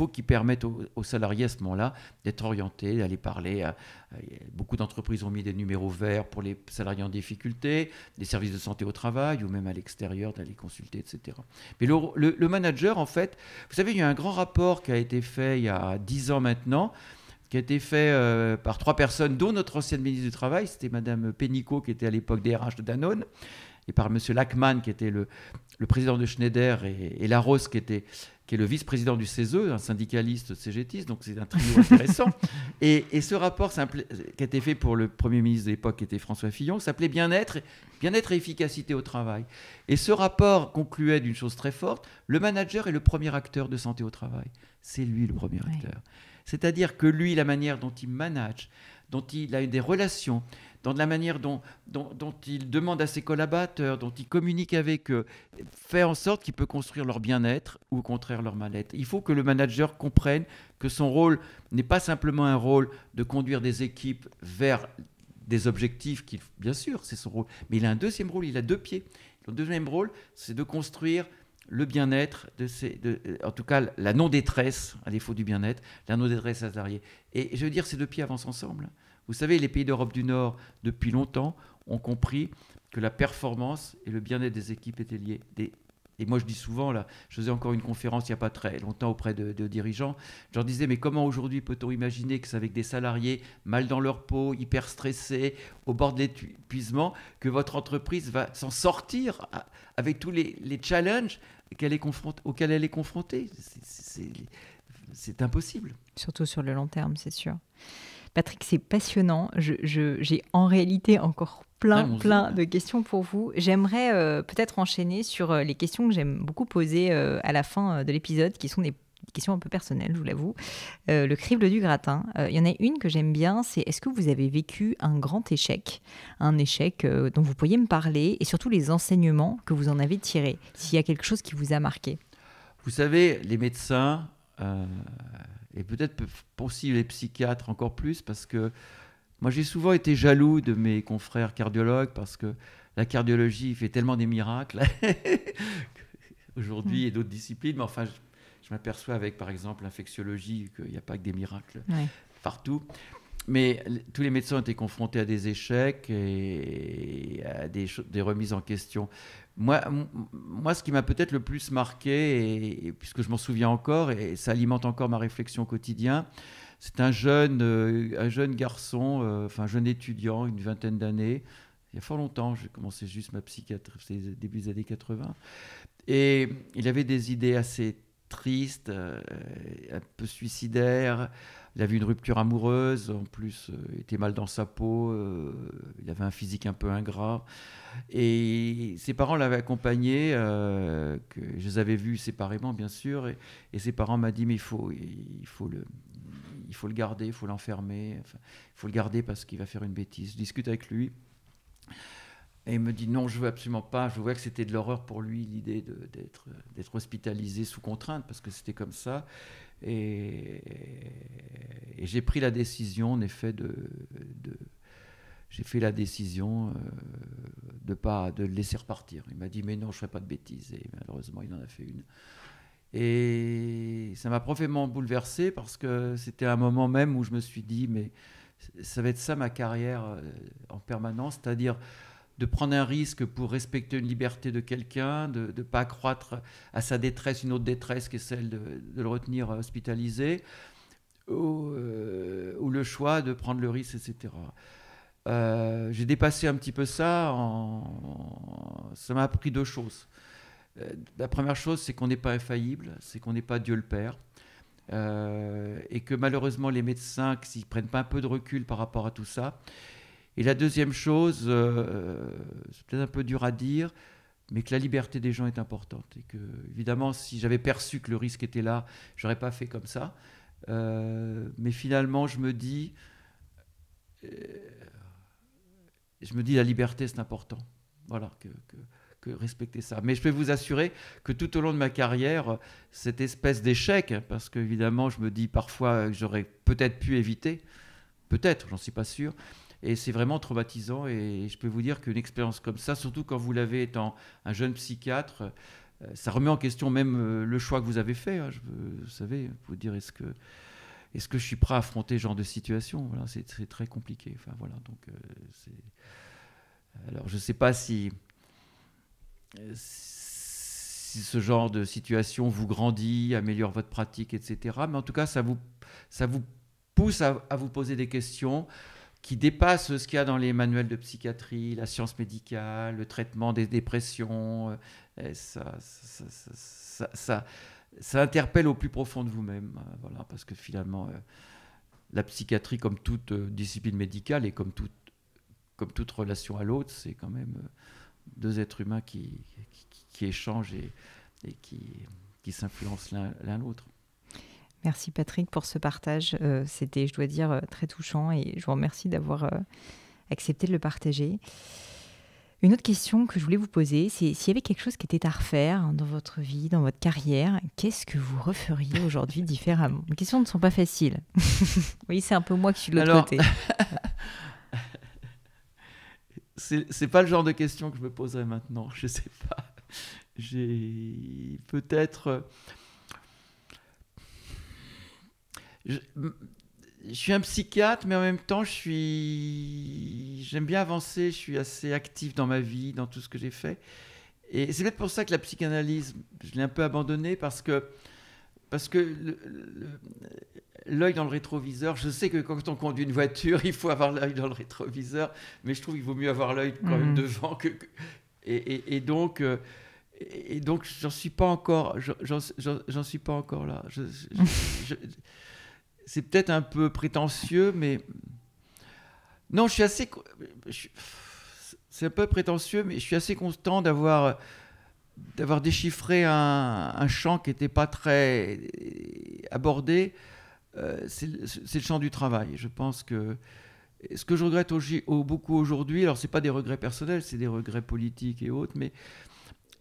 qu'il permette aux salariés à ce moment-là d'être orientés, d'aller parler. Beaucoup d'entreprises ont mis des numéros verts pour les salariés en difficulté, des services de santé au travail ou même à l'extérieur, d'aller consulter, etc. Mais le manager, en fait, vous savez, il y a un grand rapport qui a été fait il y a 10 ans maintenant, qui a été fait par 3 personnes, dont notre ancienne ministre du Travail, c'était Madame Pénicaud, qui était à l'époque DRH de Danone, et par M. Lachmann, qui était le président de Schneider, et Larose, qui est le vice-président du CESE, un syndicaliste cégétiste, donc c'est un trio intéressant. Et ce rapport qui a été fait pour le Premier ministre de l'époque, qui était François Fillon, s'appelait Bien-être et efficacité au travail. Et ce rapport concluait d'une chose très forte: le manager est le premier acteur de santé au travail. C'est lui le premier acteur. C'est-à-dire que lui, la manière dont il manage, dont il a des relations, dans la manière dont il demande à ses collaborateurs, dont il communique avec eux, fait en sorte qu'il peut construire leur bien-être ou au contraire leur mal-être. Il faut que le manager comprenne que son rôle n'est pas simplement un rôle de conduire des équipes vers des objectifs, bien sûr, c'est son rôle, mais il a un deuxième rôle, il a 2 pieds. Le deuxième rôle, c'est de construire le bien-être, en tout cas la non-détresse, à défaut du bien-être, la non-détresse salariée. Et je veux dire, ces 2 pieds avancent ensemble. Vous savez, les pays d'Europe du Nord, depuis longtemps, ont compris que la performance et le bien-être des équipes étaient liés. Et moi, je dis souvent, là, je faisais encore une conférence il n'y a pas très longtemps auprès de dirigeants, je leur disais, mais comment aujourd'hui peut-on imaginer que c'est avec des salariés mal dans leur peau, hyper stressés, au bord de l'épuisement, que votre entreprise va s'en sortir avec tous les challenges auxquels elle est confrontée? C'est impossible. Surtout sur le long terme, c'est sûr. Patrick, c'est passionnant. J'ai en réalité encore plein de questions pour vous. J'aimerais peut-être enchaîner sur les questions que j'aime beaucoup poser à la fin de l'épisode, qui sont des questions un peu personnelles, je vous l'avoue. Le crible du gratin. Il y en a une que j'aime bien, c'est: est-ce que vous avez vécu un grand échec, un échec dont vous pourriez me parler, et surtout les enseignements que vous en avez tirés, s'il y a quelque chose qui vous a marqué? Vous savez, les médecins... et peut-être aussi les psychiatres encore plus, parce que moi j'ai souvent été jaloux de mes confrères cardiologues, parce que la cardiologie fait tellement des miracles aujourd'hui, et d'autres disciplines, mais enfin je m'aperçois avec par exemple l'infectiologie qu'il n'y a pas que des miracles partout. Mais tous les médecins ont été confrontés à des échecs et à des remises en question. Moi, ce qui m'a peut-être le plus marqué, et puisque je m'en souviens encore, et ça alimente encore ma réflexion au quotidien, c'est un jeune garçon, un jeune étudiant, une vingtaine d'années. Il y a fort longtemps, j'ai commencé juste ma psychiatrie, c'est début des années 80. Et il avait des idées assez tristes, un peu suicidaires. Il avait une rupture amoureuse, en plus il était mal dans sa peau, il avait un physique un peu ingrat. Et ses parents l'avaient accompagné, que je les avais vus séparément bien sûr, et ses parents m'ont dit: mais il faut le garder, il faut l'enfermer, il faut le garder parce qu'il va faire une bêtise. Je discute avec lui. Et il me dit: non, je veux absolument pas. Je vois que c'était de l'horreur pour lui, l'idée d'être hospitalisé sous contrainte, parce que c'était comme ça. Et j'ai pris la décision, en effet, j'ai fait la décision de le laisser repartir. Il m'a dit: mais non, je ne ferai pas de bêtises. Et malheureusement, il en a fait une. Et ça m'a profondément bouleversé, parce que c'était un moment même où je me suis dit: mais ça va être ça ma carrière en permanence, c'est-à-dire de prendre un risque pour respecter une liberté de quelqu'un, de ne pas accroître à sa détresse une autre détresse qui est celle de le retenir hospitalisé, ou le choix de prendre le risque, etc. J'ai dépassé un petit peu ça. Ça m'a appris deux choses. La première chose, c'est qu'on n'est pas infaillible, c'est qu'on n'est pas Dieu le Père. Et que malheureusement, les médecins, s'ils ne prennent pas un peu de recul par rapport à tout ça. Et la deuxième chose, c'est peut-être un peu dur à dire, mais que la liberté des gens est importante. Et que, évidemment, si j'avais perçu que le risque était là, je n'aurais pas fait comme ça. Mais finalement, je me dis la liberté, c'est important. Voilà, que respecter ça. Mais je peux vous assurer que tout au long de ma carrière, cette espèce d'échec, parce qu'évidemment, je me dis parfois que j'aurais peut-être pu éviter, peut-être, j'en suis pas sûr, et c'est vraiment traumatisant. Et je peux vous dire qu'une expérience comme ça, surtout quand vous l'avez étant un jeune psychiatre, ça remet en question même le choix que vous avez fait. Hein. Vous savez, vous dire est-ce que je suis prêt à affronter ce genre de situation. Voilà, c'est très compliqué. Enfin, voilà, donc, alors, je ne sais pas si ce genre de situation vous grandit, améliore votre pratique, etc. Mais en tout cas, ça vous pousse à vous poser des questions qui dépassent ce qu'il y a dans les manuels de psychiatrie, la science médicale, le traitement des dépressions. Ça interpelle au plus profond de vous-même. Voilà, parce que finalement, la psychiatrie, comme toute discipline médicale et comme toute relation à l'autre, c'est quand même deux êtres humains qui échangent et qui s'influencent l'un l'autre. Merci Patrick pour ce partage. C'était, je dois dire, très touchant et je vous remercie d'avoir accepté de le partager. Une autre question que je voulais vous poser, c'est s'il y avait quelque chose qui était à refaire dans votre vie, dans votre carrière, qu'est-ce que vous referiez aujourd'hui différemment? Les questions ne sont pas faciles. Oui, c'est un peu moi qui suis de l'autre côté. C'est pas le genre de question que je me poserais maintenant. Je sais pas. J'ai peut-être. Je suis un psychiatre, mais en même temps, j'aime bien avancer. Je suis assez actif dans ma vie, dans tout ce que j'ai fait. Et c'est peut-être pour ça que la psychanalyse, je l'ai un peu abandonnée parce que l'œil dans le rétroviseur, je sais que quand on conduit une voiture, il faut avoir l'œil dans le rétroviseur, mais je trouve qu'il vaut mieux avoir l'œil quand même devant et donc j'en suis pas encore là. C'est peut-être un peu prétentieux, mais non, c'est un peu prétentieux, mais je suis assez content d'avoir déchiffré un champ qui n'était pas très abordé. C'est le champ du travail. Je pense que ce que je regrette beaucoup aujourd'hui, alors ce n'est pas des regrets personnels, c'est des regrets politiques et autres, mais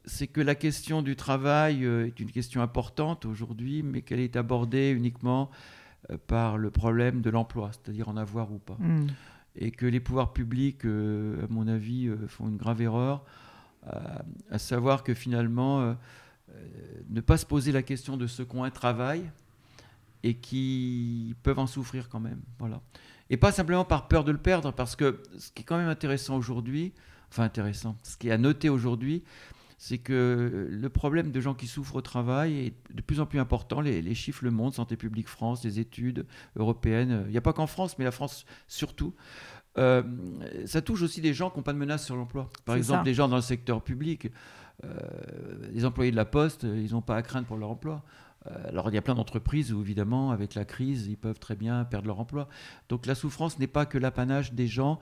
c'est que la question du travail est une question importante aujourd'hui, mais qu'elle est abordée uniquement par le problème de l'emploi, c'est-à-dire en avoir ou pas. Et que les pouvoirs publics, à mon avis, font une grave erreur, à savoir que finalement, ne pas se poser la question de ceux qui ont un travail et qui peuvent en souffrir quand même. Voilà. Et pas simplement par peur de le perdre, parce que ce qui est quand même intéressant aujourd'hui, ce qui est à noter aujourd'hui, c'est que le problème de gens qui souffrent au travail est de plus en plus important. Les chiffres le montrent, Santé publique France, les études européennes. Il n'y a pas qu'en France, mais la France surtout. Ça touche aussi des gens qui n'ont pas de menace sur l'emploi. Par exemple, les gens dans le secteur public, les employés de la Poste, ils n'ont pas à craindre pour leur emploi. Alors il y a plein d'entreprises où évidemment avec la crise ils peuvent très bien perdre leur emploi. Donc la souffrance n'est pas que l'apanage des gens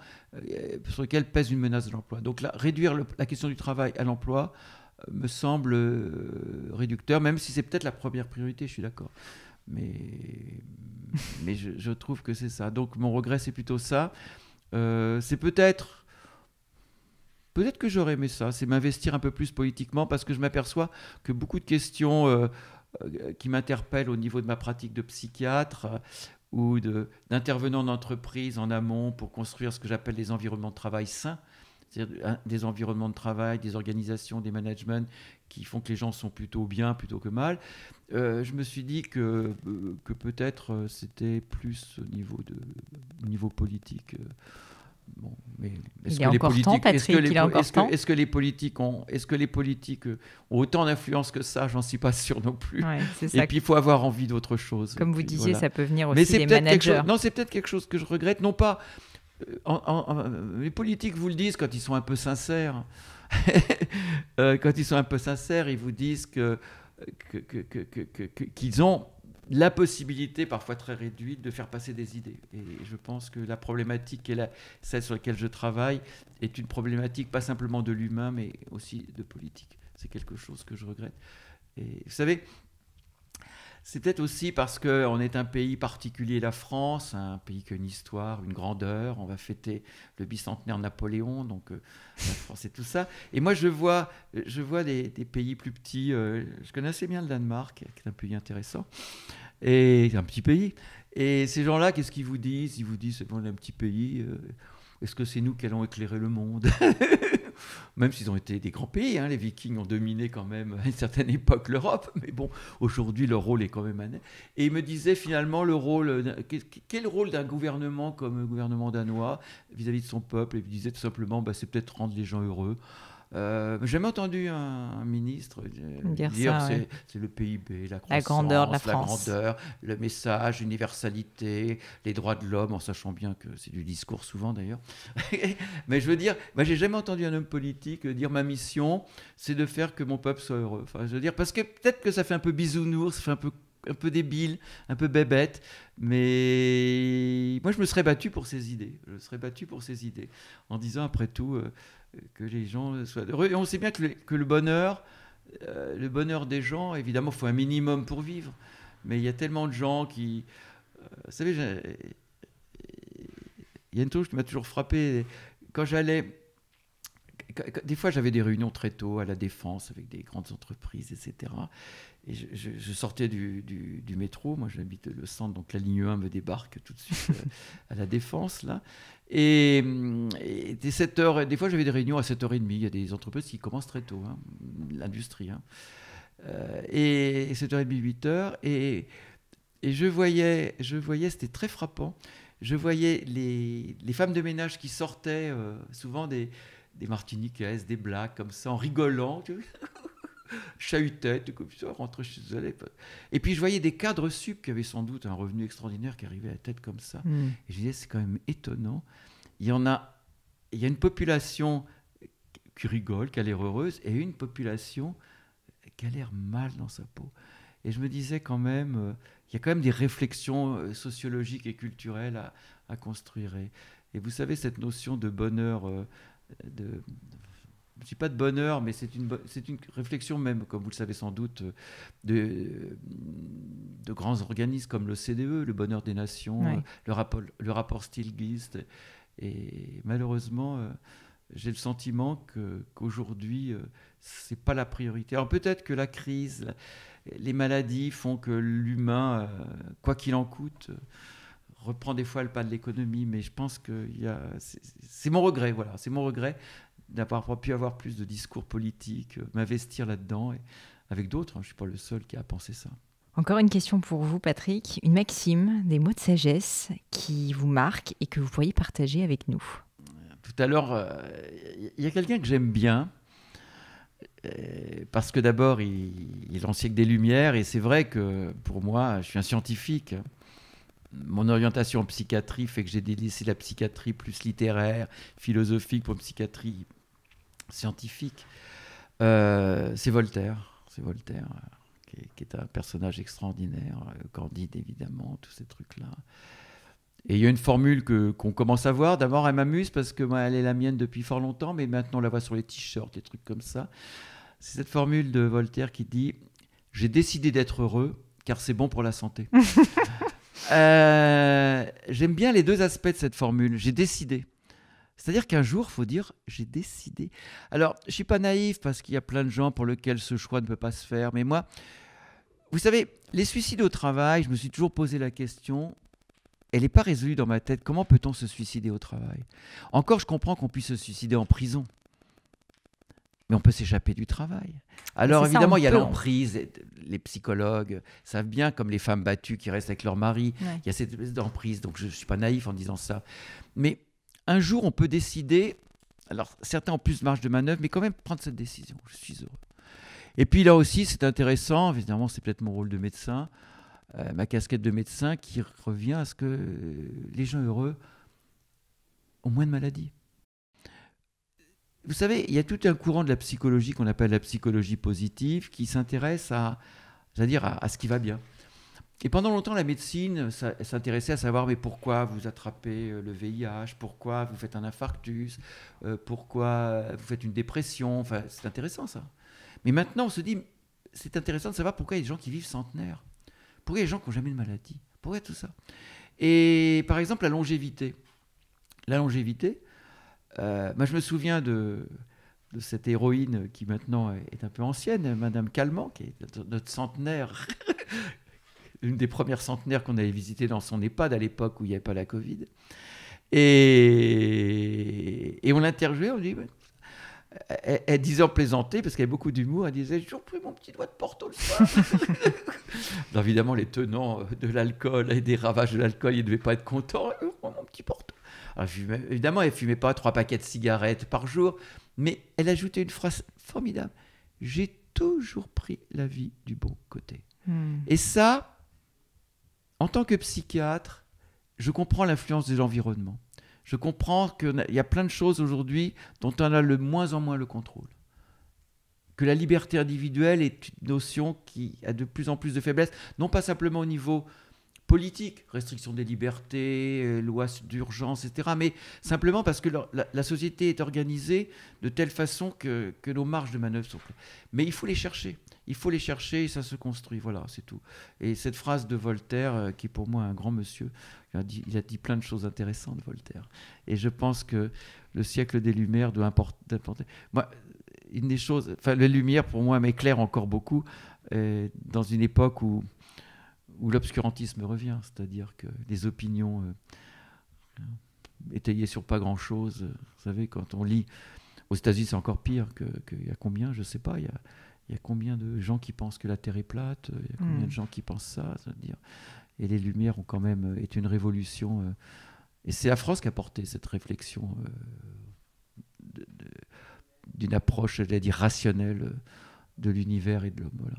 sur lesquels pèse une menace de l'emploi. Donc réduire la question du travail à l'emploi me semble réducteur, même si c'est peut-être la première priorité, je suis d'accord. Mais je trouve que c'est ça. Donc mon regret c'est plutôt ça. C'est peut-être que j'aurais aimé ça, c'est m'investir un peu plus politiquement, parce que je m'aperçois que beaucoup de questions qui m'interpellent au niveau de ma pratique de psychiatre ou d'intervenant en entreprise en amont pour construire ce que j'appelle des environnements de travail sains, c'est-à-dire des environnements de travail, des organisations, des managements qui font que les gens sont plutôt bien plutôt que mal. Je me suis dit que peut-être c'était plus au niveau politique. Bon, mais il est encore temps, Patrick, il est encore temps. Est-ce que les politiques ont autant d'influence que ça? J'en suis pas sûr non plus. Ouais, c'est ça. Et puis il faut avoir envie d'autre chose. Comme vous disiez, voilà. ça peut venir aussi des managers. C'est peut-être quelque chose que je regrette, non pas. Les politiques vous le disent quand ils sont un peu sincères. Quand ils sont un peu sincères, ils vous disent qu'ils ont la possibilité, parfois très réduite, de faire passer des idées. Et je pense que la problématique, celle sur laquelle je travaille, est une problématique pas simplement de l'humain, mais aussi de politique. C'est quelque chose que je regrette. Et vous savez, c'est peut-être aussi parce qu'on est un pays particulier, la France, un pays qui a une histoire, une grandeur. On va fêter le bicentenaire de Napoléon, donc la France et tout ça. Et moi, je vois des pays plus petits. Je connais assez bien le Danemark, qui est un pays intéressant, et un petit pays. Et ces gens-là, qu'est-ce qu'ils vous disent? Ils vous disent, c'est bon, un petit pays. Est-ce que c'est nous qui allons éclairer le monde? Même s'ils ont été des grands pays, hein, les Vikings ont dominé quand même à une certaine époque l'Europe, mais bon, aujourd'hui leur rôle est quand même un... Et il me disait finalement quel rôle d'un gouvernement comme le gouvernement danois vis-à-vis de son peuple, et il disait tout simplement, c'est peut-être rendre les gens heureux. J'ai jamais entendu un ministre dire ça, c'est le PIB, la croissance, la grandeur de la France, le message, l'universalité, les droits de l'homme, en sachant bien que c'est du discours souvent d'ailleurs. Mais je veux dire, j'ai jamais entendu un homme politique dire ma mission, c'est de faire que mon peuple soit heureux. Enfin, je veux dire, parce que peut-être que ça fait un peu bisounours, ça fait un peu débile, un peu bébête, mais moi je me serais battu pour ces idées. En disant après tout que les gens soient heureux. Et on sait bien que le bonheur des gens, évidemment, il faut un minimum pour vivre. Mais il y a tellement de gens qui... vous savez, il y a une chose qui m'a toujours frappé. Quand j'allais... Des fois, j'avais des réunions très tôt à la Défense avec des grandes entreprises, etc. Et je sortais du métro. Moi, j'habite le centre, donc la ligne 1 me débarque tout de suite à la Défense, là. Et dès 7h, des fois, j'avais des réunions à 7h30. Il y a des entreprises qui commencent très tôt, hein, l'industrie. Hein. Et 7h30, 8h. Et je voyais, c'était très frappant, je voyais les femmes de ménage qui sortaient, souvent des martiniquaises, des blagues, comme ça, en rigolant, chahutaient, comme ça, rentraient chez elles. Et puis je voyais des cadres sup qui avaient sans doute un revenu extraordinaire qui arrivait à la tête comme ça. Et je disais, c'est quand même étonnant. Il y a une population qui rigole, qui a l'air heureuse, et une population qui a l'air mal dans sa peau. Et je me disais quand même, il y a quand même des réflexions sociologiques et culturelles à construire. Et vous savez, cette notion de bonheur, je ne dis pas de bonheur, mais c'est une réflexion même, comme vous le savez sans doute, de grands organismes comme l'OCDE, le bonheur des nations, oui. le rapport Stiglitz. Et malheureusement, j'ai le sentiment qu'aujourd'hui, ce n'est pas la priorité. Alors peut-être que la crise, les maladies font que l'humain, quoi qu'il en coûte, reprend des fois le pas de l'économie, mais je pense que c'est mon regret, voilà, c'est mon regret d'avoir pas pu avoir plus de discours politiques, m'investir là-dedans, et avec d'autres, hein, je ne suis pas le seul qui a pensé ça. Encore une question pour vous, Patrick, une maxime, des mots de sagesse qui vous marquent et que vous pourriez partager avec nous. Tout à l'heure, il y a quelqu'un que j'aime bien, parce que d'abord, il est l'ancien des Lumières, et c'est vrai que pour moi, je suis un scientifique. Mon orientation en psychiatrie fait que j'ai délaissé la psychiatrie plus littéraire, philosophique pour une psychiatrie scientifique. C'est Voltaire, qui est un personnage extraordinaire, Candide évidemment, tous ces trucs-là. Et il y a une formule qu'on commence à voir. D'abord, elle m'amuse parce que elle est la mienne depuis fort longtemps, mais maintenant on la voit sur les t-shirts, des trucs comme ça. C'est cette formule de Voltaire qui dit « J'ai décidé d'être heureux car c'est bon pour la santé ». J'aime bien les deux aspects de cette formule. J'ai décidé. C'est-à-dire qu'un jour, il faut dire « j'ai décidé ». Alors, je ne suis pas naïf parce qu'il y a plein de gens pour lesquels ce choix ne peut pas se faire. Mais moi, vous savez, les suicides au travail, je me suis toujours posé la question, elle n'est pas résolue dans ma tête. Comment peut-on se suicider au travail ? Encore, je comprends qu'on puisse se suicider en prison. Mais on peut s'échapper du travail. Alors évidemment, il y a l'emprise. Les psychologues savent bien, comme les femmes battues qui restent avec leur mari, il y a cette espèce d'emprise. Donc je ne suis pas naïf en disant ça. Mais un jour, on peut décider, alors certains ont plus de marge de manœuvre, mais quand même prendre cette décision. Je suis heureux. Et puis là aussi, c'est intéressant, évidemment, c'est peut-être mon rôle de médecin, ma casquette de médecin qui revient à ce que les gens heureux ont moins de maladies. Vous savez, il y a tout un courant de la psychologie qu'on appelle la psychologie positive qui s'intéresse à ce qui va bien. Et pendant longtemps, la médecine s'intéressait à savoir mais pourquoi vous attrapez le VIH, pourquoi vous faites un infarctus, pourquoi vous faites une dépression. Enfin, c'est intéressant ça. Mais maintenant, on se dit, c'est intéressant de savoir pourquoi il y a des gens qui vivent centenaires, pourquoi il y a des gens qui n'ont jamais de maladie, pourquoi tout ça. Et par exemple, la longévité. La longévité, moi je me souviens de cette héroïne qui maintenant est un peu ancienne, Madame Calment, qui est notre centenaire, une des premières centenaires qu'on avait visitées dans son EHPAD à l'époque où il n'y avait pas la Covid. Et on l'interviewait, on dit... Elle disait en plaisanter, parce qu'elle avait beaucoup d'humour, elle disait « J'ai toujours pris mon petit doigt de Porto le soir ». Alors évidemment, les tenants de l'alcool et des ravages de l'alcool, ils ne devaient pas être contents. « Mon petit Porto ». Alors, évidemment, elle ne fumait pas 3 paquets de cigarettes par jour, mais elle ajoutait une phrase formidable. « J'ai toujours pris la vie du bon côté ». Et ça, en tant que psychiatre, je comprends l'influence de l'environnement. Je comprends qu'il y a plein de choses aujourd'hui dont on a de moins en moins le contrôle. Que la liberté individuelle est une notion qui a de plus en plus de faiblesse, non pas simplement au niveau politique, restriction des libertés, lois d'urgence, etc., mais simplement parce que la société est organisée de telle façon que nos marges de manœuvre sont... Mais il faut les chercher. Il faut les chercher et ça se construit. Voilà, c'est tout. Et cette phrase de Voltaire, qui est pour moi un grand monsieur, il a dit plein de choses intéressantes, Voltaire. Et je pense que le siècle des Lumières doit importer. Moi, une des choses... Enfin, les Lumières, pour moi, m'éclairent encore beaucoup dans une époque où l'obscurantisme revient. C'est-à-dire que les opinions étayées sur pas grand-chose... vous savez, quand on lit... Aux États-Unis, c'est encore pire qu'il y a combien, je ne sais pas, il y a combien de gens qui pensent que la Terre est plate, il y a combien de gens qui pensent ça, c'est-à-dire... Et les Lumières ont quand même été une révolution. Et c'est la France qui a porté cette réflexion d'une approche, j'allais dire, rationnelle de l'univers et de l'homme. Voilà.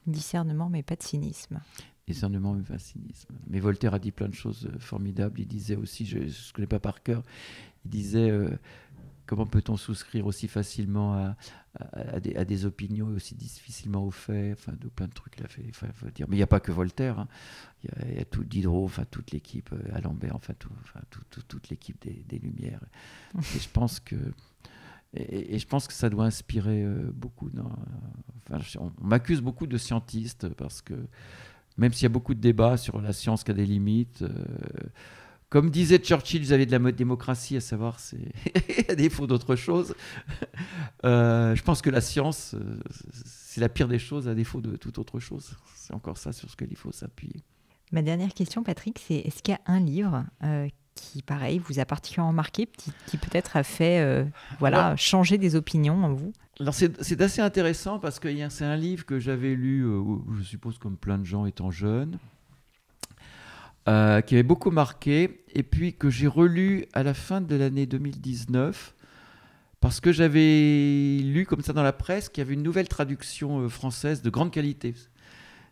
Discernement, mais pas de cynisme. Discernement, mais pas de cynisme. Mais Voltaire a dit plein de choses formidables. Il disait aussi, je ne connais pas par cœur, il disait... Comment peut-on souscrire aussi facilement à des opinions et aussi difficilement aux faits, enfin, de plein de trucs qu'il a fait. Enfin, faut dire. Mais il n'y a pas que Voltaire, hein. Il y a tout Diderot, enfin, toute l'équipe, Alembert, enfin, toute l'équipe des Lumières. Et je pense que ça doit inspirer beaucoup. On m'accuse beaucoup de scientiste parce que même s'il y a beaucoup de débats sur la science qui a des limites... Comme disait Churchill vis-à-vis de la démocratie, à savoir, c'est à défaut d'autre chose, je pense que la science, c'est la pire des choses à défaut de toute autre chose. C'est encore ça sur ce qu'il faut s'appuyer. Ma dernière question, Patrick, c'est est-ce qu'il y a un livre qui, pareil, vous a particulièrement marqué, qui peut-être a fait changer des opinions en vous ? Alors c'est assez intéressant parce que c'est un livre que j'avais lu, je suppose comme plein de gens étant jeunes, qui avait beaucoup marqué, et puis que j'ai relu à la fin de l'année 2019, parce que j'avais lu comme ça dans la presse qu'il y avait une nouvelle traduction française de grande qualité.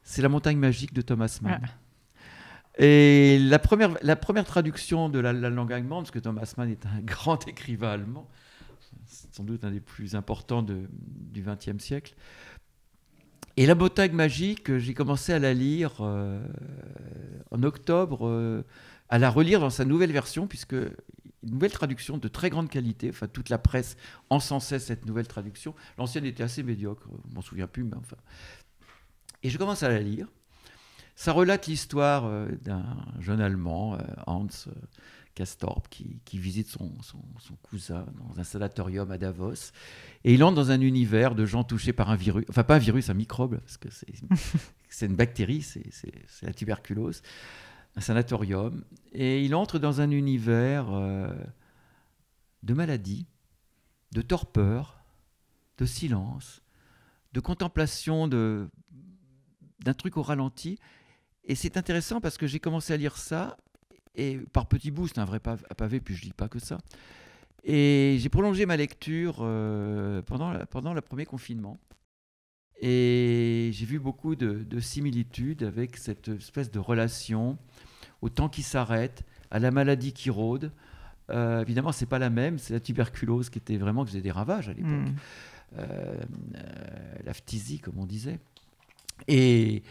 C'est La Montagne magique de Thomas Mann. Ah. Et la première traduction de la langue allemande, parce que Thomas Mann est un grand écrivain allemand, sans doute un des plus importants du XXe siècle. Et La Montagne magique, j'ai commencé à la lire en octobre, à la relire dans sa nouvelle version, puisque une nouvelle traduction de très grande qualité, enfin toute la presse encensait cette nouvelle traduction. L'ancienne était assez médiocre, je m'en souviens plus, mais enfin. Et je commence à la lire. Ça relate l'histoire d'un jeune Allemand, Hans Castorp, qui visite son cousin dans un sanatorium à Davos. Et il entre dans un univers de gens touchés par un virus, enfin pas un virus, un microbe, parce que c'est une bactérie, c'est la tuberculose, un sanatorium. Et il entre dans un univers de maladie, de torpeur, de silence, de contemplation d'un truc au ralenti. Et c'est intéressant parce que j'ai commencé à lire ça, Et par petits bouts, c'est un vrai pavé, puis je lis pas que ça. Et j'ai prolongé ma lecture pendant le premier confinement. Et j'ai vu beaucoup de similitudes avec cette espèce de relation au temps qui s'arrête, à la maladie qui rôde. Évidemment, c'est pas la même. C'est la tuberculose qui faisait des ravages à l'époque. La phtisie, comme on disait. Et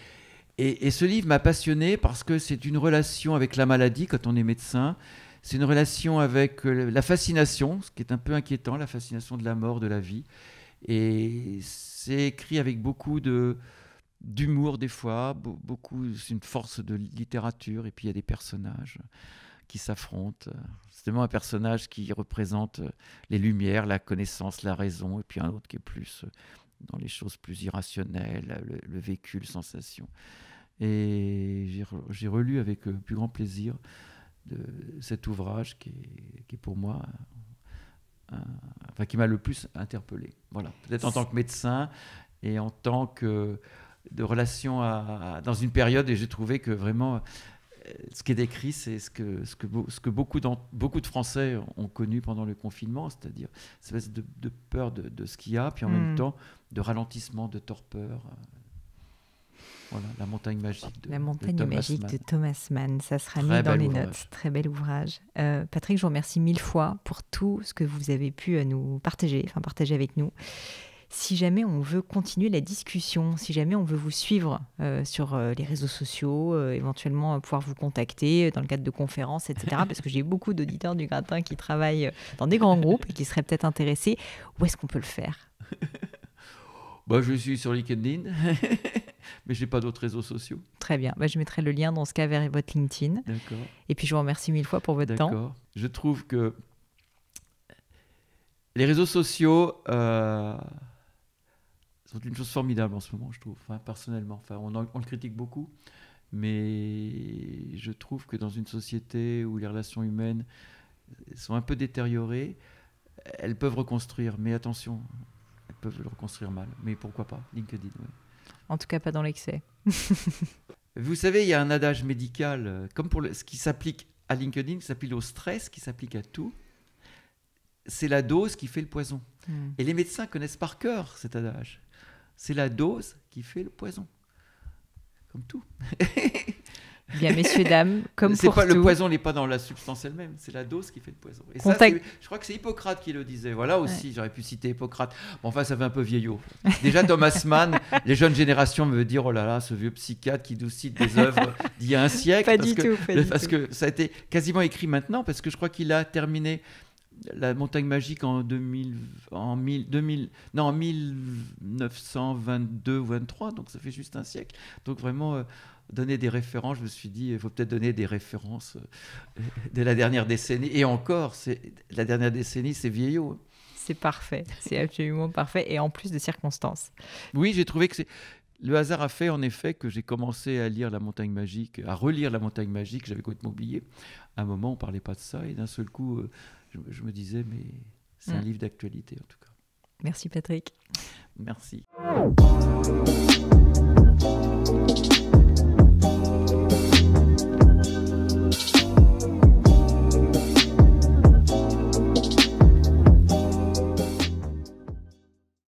ce livre m'a passionné parce que c'est une relation avec la maladie quand on est médecin. C'est une relation avec la fascination, ce qui est un peu inquiétant, la fascination de la mort, de la vie. Et c'est écrit avec beaucoup d'humour des fois, c'est une force de littérature. Et puis il y a des personnages qui s'affrontent. C'est vraiment un personnage qui représente les lumières, la connaissance, la raison, et puis un autre qui est plus dans les choses plus irrationnelles, le vécu, la sensation. Et j'ai relu avec plus grand plaisir cet ouvrage qui est pour moi, qui m'a le plus interpellé. Voilà. Peut-être en tant que médecin et en tant que de relation dans une période, et j'ai trouvé que vraiment ce qui est décrit, c'est ce que beaucoup de Français ont connu pendant le confinement, c'est-à-dire cette espèce de peur de ce qu'il y a, puis en même temps de ralentissement, de torpeur. Voilà, La montagne magique de Thomas Mann. Ça sera mis dans les notes. Très bel ouvrage. Patrick, je vous remercie 1000 fois pour tout ce que vous avez pu nous partager avec nous. Si jamais on veut continuer la discussion, si jamais on veut vous suivre sur les réseaux sociaux, éventuellement pouvoir vous contacter dans le cadre de conférences, etc., parce que j'ai beaucoup d'auditeurs du Gratin qui travaillent dans des grands groupes et qui seraient peut-être intéressés, où est-ce qu'on peut le faire ? Je suis sur LinkedIn, mais je n'ai pas d'autres réseaux sociaux. Très bien. Je mettrai le lien dans ce cas vers votre LinkedIn. D'accord. Et puis, je vous remercie 1000 fois pour votre temps. D'accord. Je trouve que les réseaux sociaux sont une chose formidable en ce moment, je trouve, personnellement. On le critique beaucoup, mais je trouve que dans une société où les relations humaines sont un peu détériorées, elles peuvent reconstruire, mais attention, elles peuvent le reconstruire mal. Mais pourquoi pas, LinkedIn, ouais. En tout cas, pas dans l'excès. Vous savez, il y a un adage médical, comme pour ce qui s'applique à LinkedIn, qui s'applique au stress, qui s'applique à tout. C'est la dose qui fait le poison. Et les médecins connaissent par cœur cet adage. C'est la dose qui fait le poison. Comme tout. Bien, messieurs, dames, comme pour tout. Le poison n'est pas dans la substance elle-même, c'est la dose qui fait le poison. Et ça, je crois que c'est Hippocrate qui le disait. Voilà aussi, j'aurais pu citer Hippocrate. Ça fait un peu vieillot. Déjà, Thomas Mann, les jeunes générations me disent « Oh là là, ce vieux psychiatre qui nous cite des œuvres d'il y a un siècle. » Parce que ça a été quasiment écrit maintenant, parce que je crois qu'il a terminé La montagne magique en 1922 ou 23, donc ça fait juste un siècle. Donc vraiment, donner des références, je me suis dit, il faut peut-être donner des références de la dernière décennie. Et encore, la dernière décennie, c'est vieillot. C'est parfait, c'est absolument parfait, et en plus de circonstances. Oui, j'ai trouvé que le hasard a fait en effet que j'ai commencé à lire La montagne magique, à relire La montagne magique, j'avais complètement oublié. À un moment, on ne parlait pas de ça, et d'un seul coup, je me disais, mais c'est un livre d'actualité en tout cas. Merci Patrick. Merci.